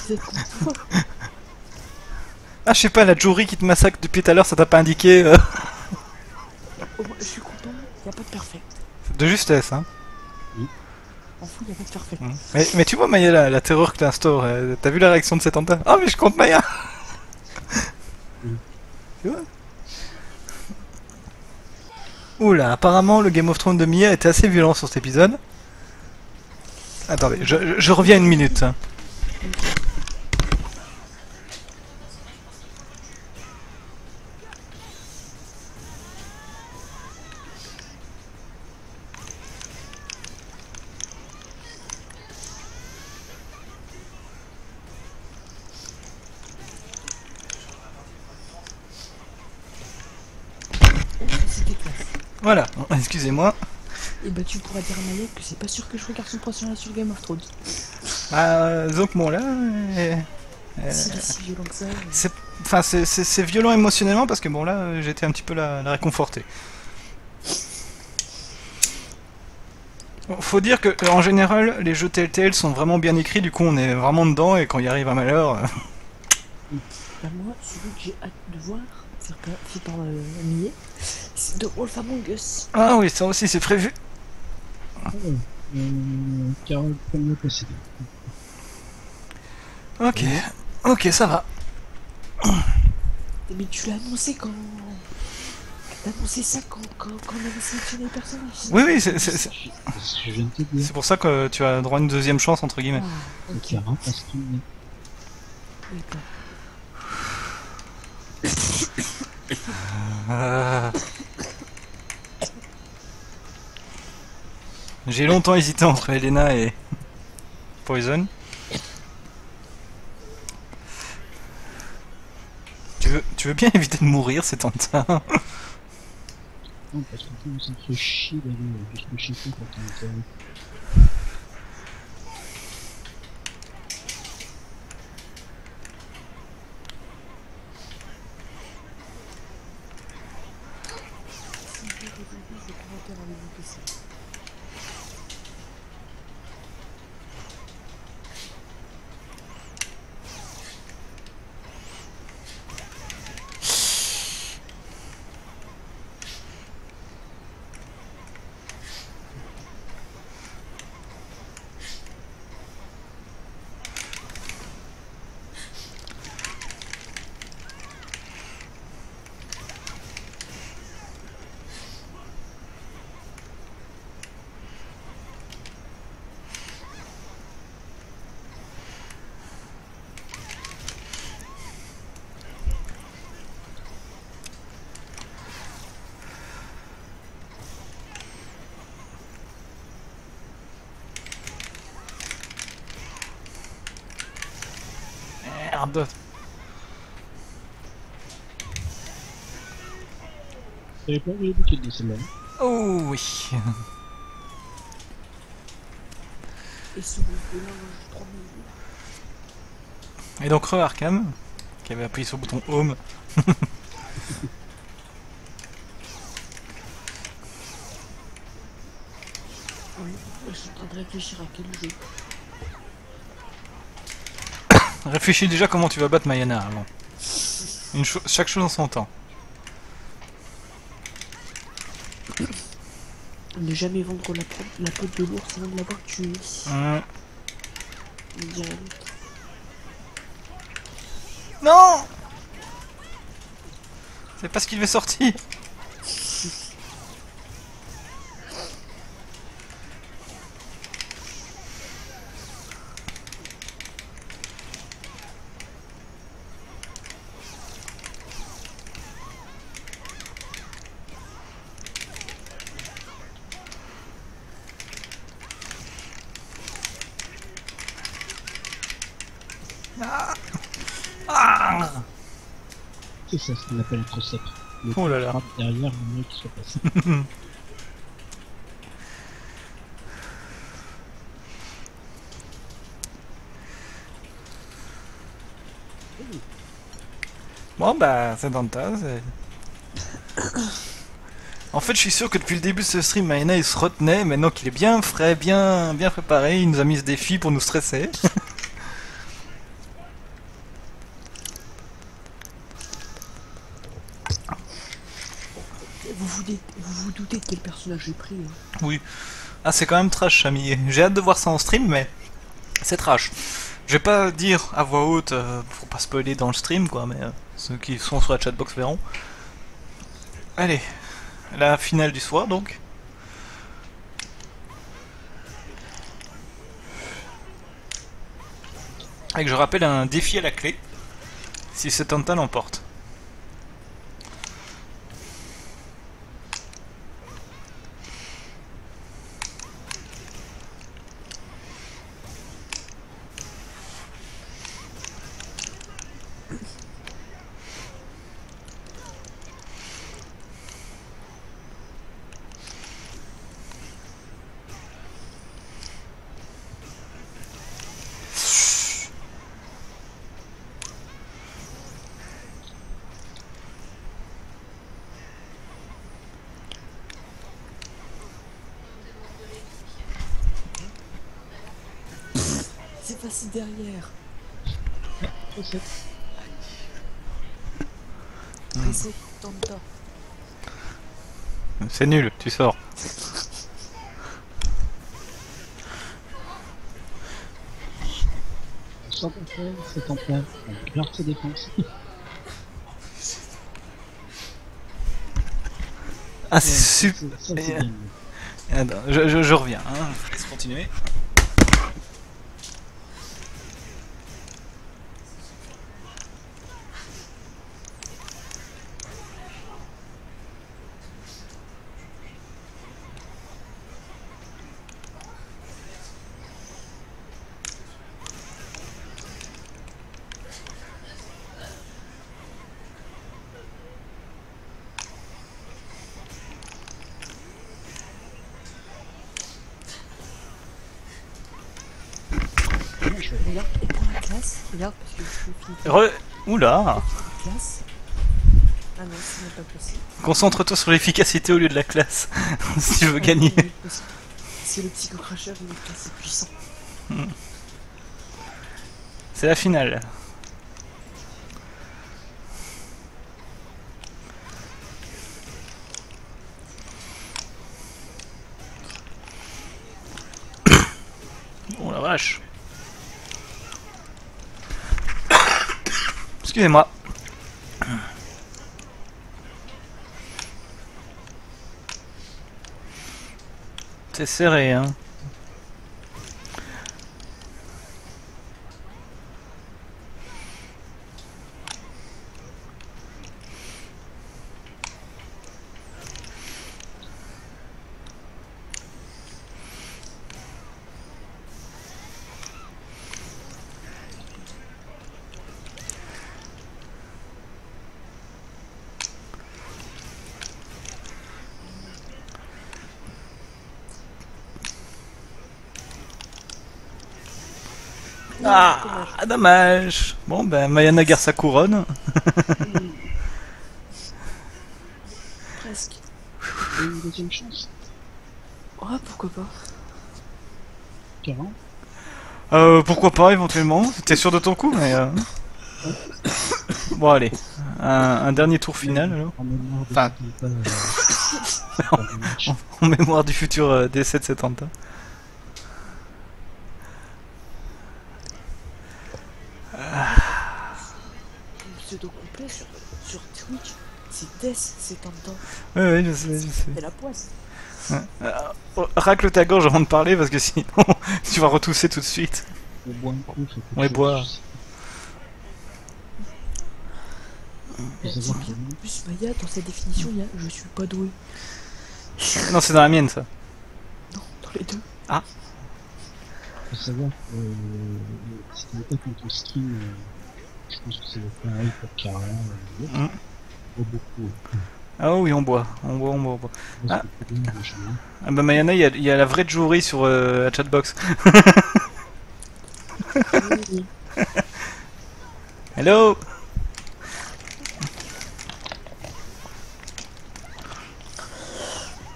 dû être contre toi. Ah, je sais pas, la Jory qui te massacre depuis tout à l'heure, ça t'a pas indiqué Oh, je suis content, y a pas de perfect. de justesse, hein. En fou, y a pas de perfect. Mais tu vois, Maya, la terreur que t'instaures, t'as vu la réaction de cet Antin? Oh, mais je compte Maya. Tu vois? Oula, apparemment, le Game of Thrones de Mia était assez violent sur cet épisode. Attendez, je reviens une minute. C'était classe. Voilà, excusez-moi. Et bah tu pourras dire à Mayek que c'est pas sûr que je regarde son prochain sur Game of Thrones. Donc bon là... S'il est si violent que ça. c'est violent émotionnellement parce que bon là j'étais un petit peu la réconforter. Bon, faut dire que en général les jeux Telltale sont vraiment bien écrits, du coup on est vraiment dedans et quand il arrive un malheur... Bah moi, celui que j'ai hâte de voir, fait par Millet, c'est The Wolf Among Us. Ah oui, ça aussi c'est prévu. Carole premier possédé. Ok, ok ça va. Mais tu l'as annoncé quand... T'as annoncé ça quand on avait sélectionné les personnages. Oui, C'est ce que je viens de te dire. c'est pour ça que tu as droit à une deuxième chance entre guillemets. Ah, ok. Clara parce qu'il est. D'accord. J'ai longtemps hésité entre Elena et Poison. Tu veux bien éviter de mourir, c'est tentant. Non, parce qu'en fait, on s'en fait chier d'aller jusqu'au chez quand on est avec. Si je vais développer, je vais commenter avec mon PC. Merde. T'avais pas vu l'habitude de celle-là? Oh oui. Et ce de là, je 3000. Et donc Arkham, qui avait appuyé sur le bouton Home. Oui, je suis en train de réfléchir à quel jeu. Réfléchis déjà comment tu vas battre Mayana avant. Chaque chose en son temps. Ne jamais vendre la peau de l'ours avant de l'avoir tué. On dirait l'autre. Non. C'est pas ce qu'il avait sorti. C'est ça ce qu'on appelle un cross-up. Le Oh là là. frappe derrière le mec qui soit passé. Bon bah c'est dans le tas. En fait je suis sûr que depuis le début de ce stream Mayana il se retenait, maintenant qu'il est bien frais, bien préparé, il nous a mis ce défi pour nous stresser. Vous vous doutez de quel personnage j'ai pris, hein. Oui. Ah c'est quand même trash Chami. J'ai hâte de voir ça en stream mais c'est trash. Je vais pas dire à voix haute pour pas spoiler dans le stream quoi, mais ceux qui sont sur la chatbox verront. Allez, la finale du soir donc. Et que je rappelle un défi à la clé. Si cet Anta l'emporte. C'est passé derrière. Recette. Pressé, tente-toi. C'est nul, tu sors. Sans contrôle, c'est en place. Donc, garde ses défenses. Ah, c'est super. Ça, c'est bien. Attends, je reviens, hein. Je laisse continuer. Regarde, éteins la classe. Regarde, parce que je suis Oula. la classe. Ah non, ce n'est pas possible. Concentre-toi sur l'efficacité au lieu de la classe. Si tu veux gagner. C'est le psycho-crasher, il est assez puissant. C'est la finale. Oh la vache. Excusez-moi. C'est serré, hein. Ah, dommage. Bon, ben, Mayana garde sa couronne. Presque. Et une deuxième chance. Oh, pourquoi pas. Carrément. Pourquoi pas, éventuellement. T'es sûr de ton coup, mais... Bon, allez. Un dernier tour final, alors. En mémoire de Enfin. pas le match. En mémoire du futur décès de cet Anta. Le pseudo complet sur Twitch, c'est Death, c'est un temps. Ouais, je sais. C'est la poisse. Racle ta gorge avant de parler, parce que sinon, tu vas retousser tout de suite. On boit un coup, fait quelque Ouais, chose. bois. Faut savoir Dis que bien, en plus, Maya, dans sa définition, il y a je suis pas doué. Non, c'est dans la mienne, ça. Non, dans les deux. faut savoir que si t'es pas quand on stream, je pense que c'est pareil pour Kara, l'autre. Mm. On boit beaucoup. Ah oui, on boit. On boit. Moi, Ah. c'est le problème, je vois. Ah bah Mayana, il y a la vraie jouerie sur la chatbox. Oui. Hello.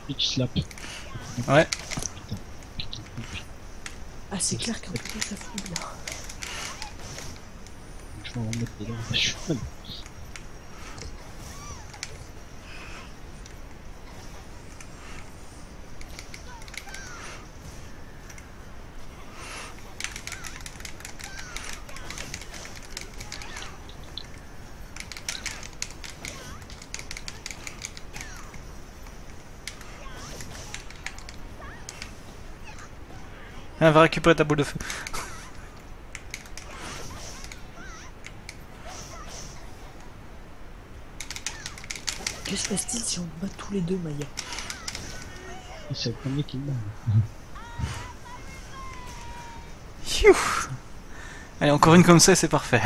Pitch slap. Ouais. Ah, c'est clair qu'un peu ça fout bien. Je vais en remettre dedans. Je suis fan. Ah, va récupérer ta boule de feu. Que se passe-t-il si on bat tous les deux, Maya? Et c'est le premier qui me bat. Phew. Allez, encore une comme ça et c'est parfait.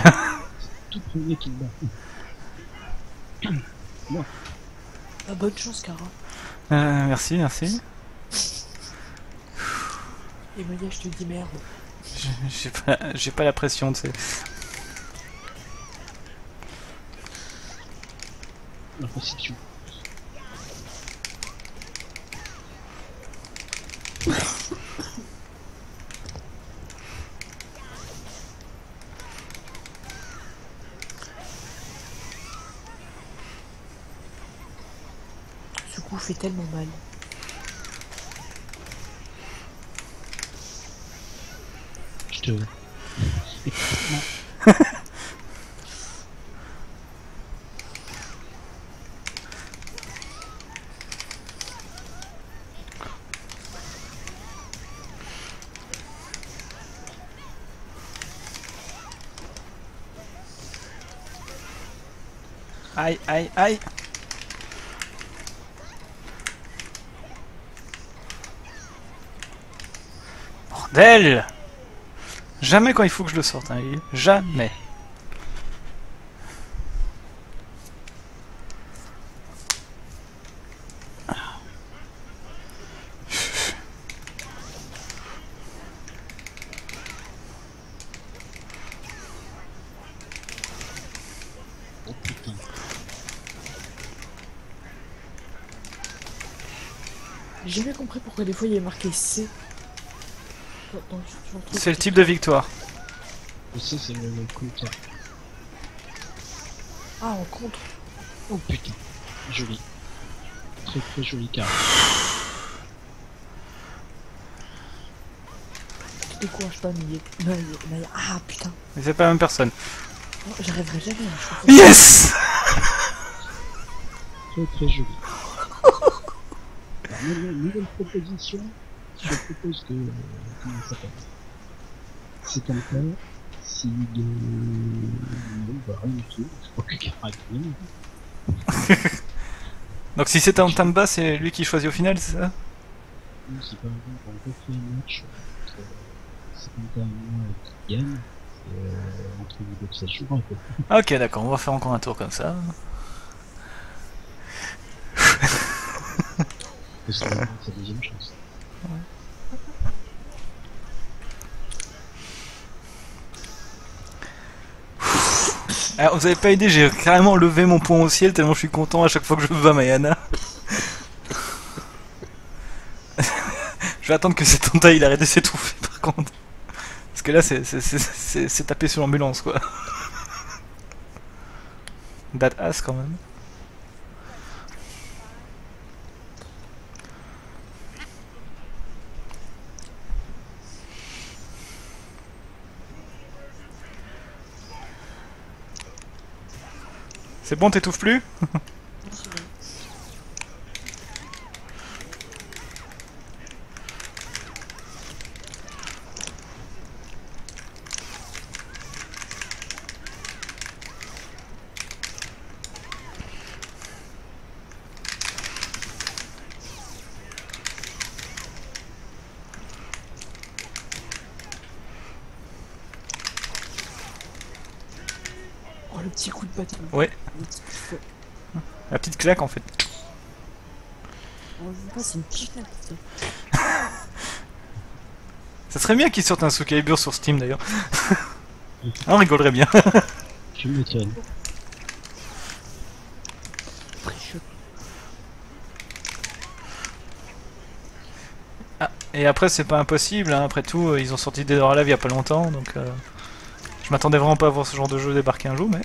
Tout premier qui me bat. Ah, bonne chance, Kara. Merci, merci. Et Maya, je te dis merde. J'ai pas la pression, tu sais. La réception. Ce coup fait tellement mal. Je te... Aïe, aïe, aïe. Bordel! Jamais quand il faut que je le sorte, hein, jamais. Oh putain. J'ai jamais compris pourquoi des fois il y a marqué C. Sur le truc. C'est le type de victoire. Je sais, c'est le counter. Ah, en contre. Oh putain. Joli. Très très joli carte. Tu décourages pas, Maya. Ah, putain. Mais c'est pas la même personne. Non, j'arriverai jamais. Hein, je Yes! Très très joli. Alors, nouvelle proposition. Je propose de... comment ça s'appelle? C'est comme ça. Si de... Non, bah rien du tout. Je crois que Kara. Donc si c'était en Tamba, c'est lui qui choisit au final, c'est ça? Nous, si par exemple on refait un match entre Samantha et moi qui gagne, entre nous deux, ça se jouera quoi. Ok, d'accord, on va faire encore un tour comme ça. Parce que c'est sa deuxième chance. Alors, vous avez pas aidé, j'ai carrément levé mon poing au ciel tellement je suis content à chaque fois que je bats Mayana. Je vais attendre que cet entaille il arrête de s'étouffer par contre. Parce que là c'est taper sur l'ambulance quoi. Badass quand même. C'est bon, t'étouffes plus? Oh, le petit coup de bâton. Ouais. Le petit coup de feu. La petite claque en fait. On voit pas, c'est une petite claque, tu sais. Ça serait bien qu'ils sortent un Soul Calibur sur Steam d'ailleurs. On rigolerait bien. Tu m'étonnes. Précieux. Ah, et après c'est pas impossible, hein. Après tout ils ont sorti Dead or Alive il y a pas longtemps donc je m'attendais vraiment pas à voir ce genre de jeu débarquer un jour mais...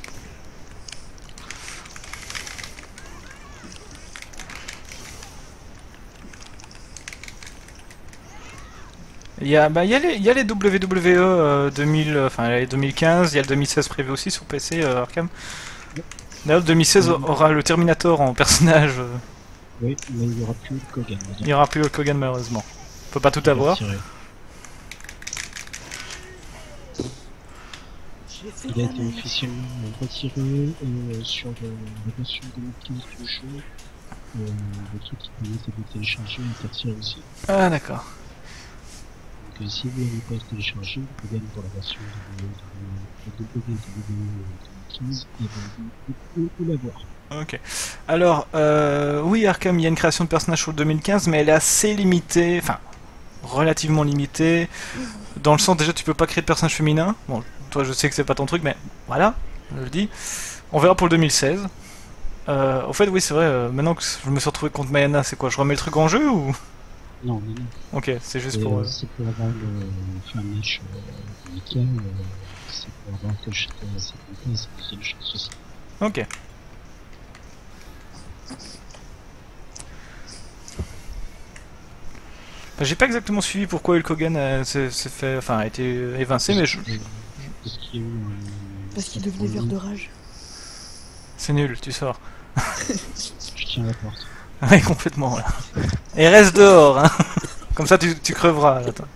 Il y a les WWE 2000, enfin les 2015, il y a le 2016 prévu aussi sur PC Arkham. D'ailleurs le 2016 aura le Terminator en personnage. Oui, mais il n'y aura plus Hulk Hogan. Il n'y aura plus Hulk Hogan malheureusement. On peut pas tout avoir. J'ai J'ai fait Il a la été manip. officiellement retiré sur la version 2015 du jeu. Le truc qui permettait de télécharger est retiré aussi. Ah d'accord. Donc si vous n'avez pas téléchargé, vous pouvez aller pour la version de WW2015 et vous l'avoir. Ok. Alors, oui, Arkham, il y a une création de personnage sur le 2015, mais elle est assez limitée, enfin, relativement limitée, dans le sens déjà tu peux pas créer de personnage féminin. Bon, toi je sais que c'est pas ton truc, mais voilà, je le dis. On verra pour le 2016. Au fait, oui, c'est vrai, maintenant que je me suis retrouvé contre Mayana, c'est quoi? Je remets le truc en jeu ou? Non, non, non. Ok, c'est juste Et, pour. c'est pour avoir fait un match amical, c'est pour avoir quelque chose de assez complet, c'est une chance aussi. Ok. Bah, j'ai pas exactement suivi pourquoi Hulk Hogan s'est fait, enfin, a été évincé, mais je... Parce qu'il y a eu Parce qu'il devenait vert de rage. c'est nul, tu sors. Je tiens la porte. Ouais, complètement, là. Et reste dehors, hein. Comme ça, tu creveras, là, toi.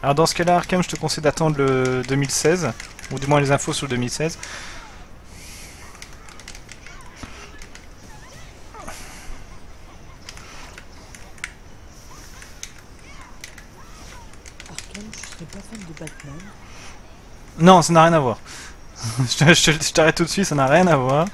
Alors dans ce cas-là, Arkham, je te conseille d'attendre le 2016, ou du moins les infos sur le 2016. Arkham, je serais pas fan de Batman. Non, ça n'a rien à voir. Je t'arrête tout de suite, ça n'a rien à voir.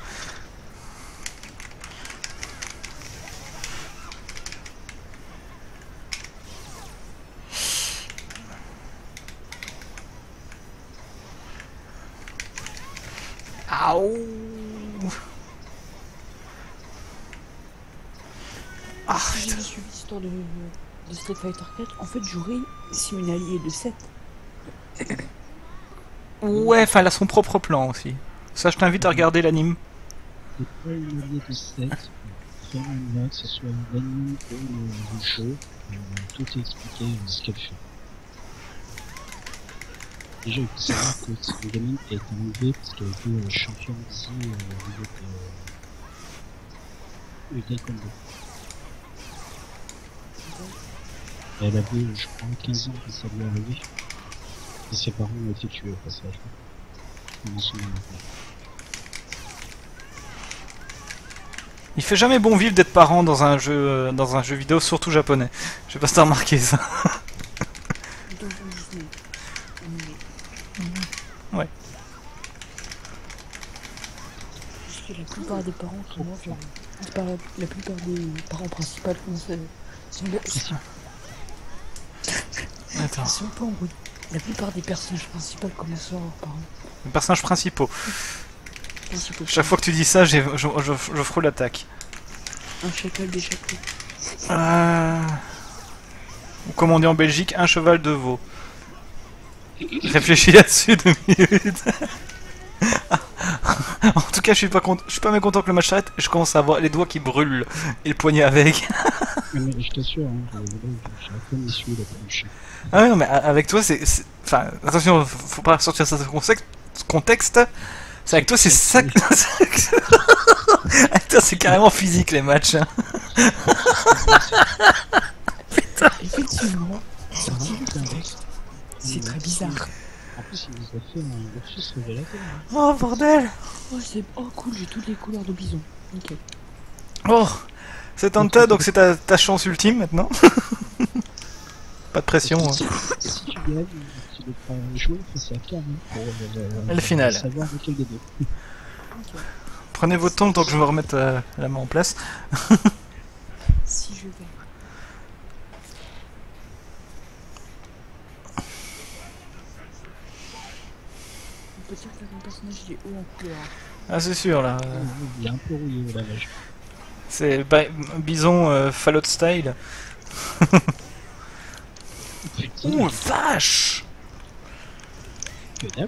Aouh. Ah, Si j'avais suivi l'histoire de Street Fighter 4, en fait, j'aurais si une alliée de 7. ouais, enfin, elle a son propre plan aussi. Ça, je t'invite à regarder l'anime. C'est pas une alliée de 7, vraiment là, que ce soit l'anime ou le jeu, tout est expliqué ce qu'elle fait. Déjà, il faut savoir que cette gamine a été enlevée parce qu'elle était championne ici au niveau de taekwondo. Elle avait, je crois, 15 ans quand ça lui est arrivé. Et ses parents ont été tués au passage. Pendant son enfance. Il fait jamais bon vivre d'être parent dans un jeu vidéo, surtout japonais. Je sais pas si t'as remarqué ça. Dans un Disney. Ouais. Parce que la plupart des parents qui meurent, la plupart des parents principaux Attends. sont pas en route. La plupart des personnages principaux commencent à avoir parents. Les personnages principaux. Principaux. Chaque fois que tu dis ça, je frôle l'attaque. Un chacal des chacals. Ou comme on dit en Belgique, un cheval de veau. Réfléchis là-dessus 2 minutes. En tout cas, je suis pas mécontent que le match s'arrête. Je commence à avoir les doigts qui brûlent et le poignet avec. Mais je t'assure, hein, j'ai à peine essuyé la peluche. Ah ouais, non, mais avec toi, enfin, attention, faut pas sortir ça de contexte. C'est avec toi, c'est ça. Avec toi, c'est carrément physique les matchs. Hein. Effectivement, sorti du contexte, c'est très bizarre. En plus, il nous a fait un versus révélateur. Oh bordel. Oh cool, j'ai toutes les couleurs de bison. Nickel. Oh, c'est Tanta, donc c'est ta chance ultime maintenant. Pas de pression. Hein. Si tu gagnes, tu ne pas jouer face à Karl pour Le final. savoir lequel des deux. Okay. Prenez votre temps tant que je me remette la main en place. Si je vais. On peut dire que mon personnage il est haut en couleur. Ah c'est sûr là. Il est un peu rouillé au lavage. C'est bison Fallout style. Ouh vache. Que dalle.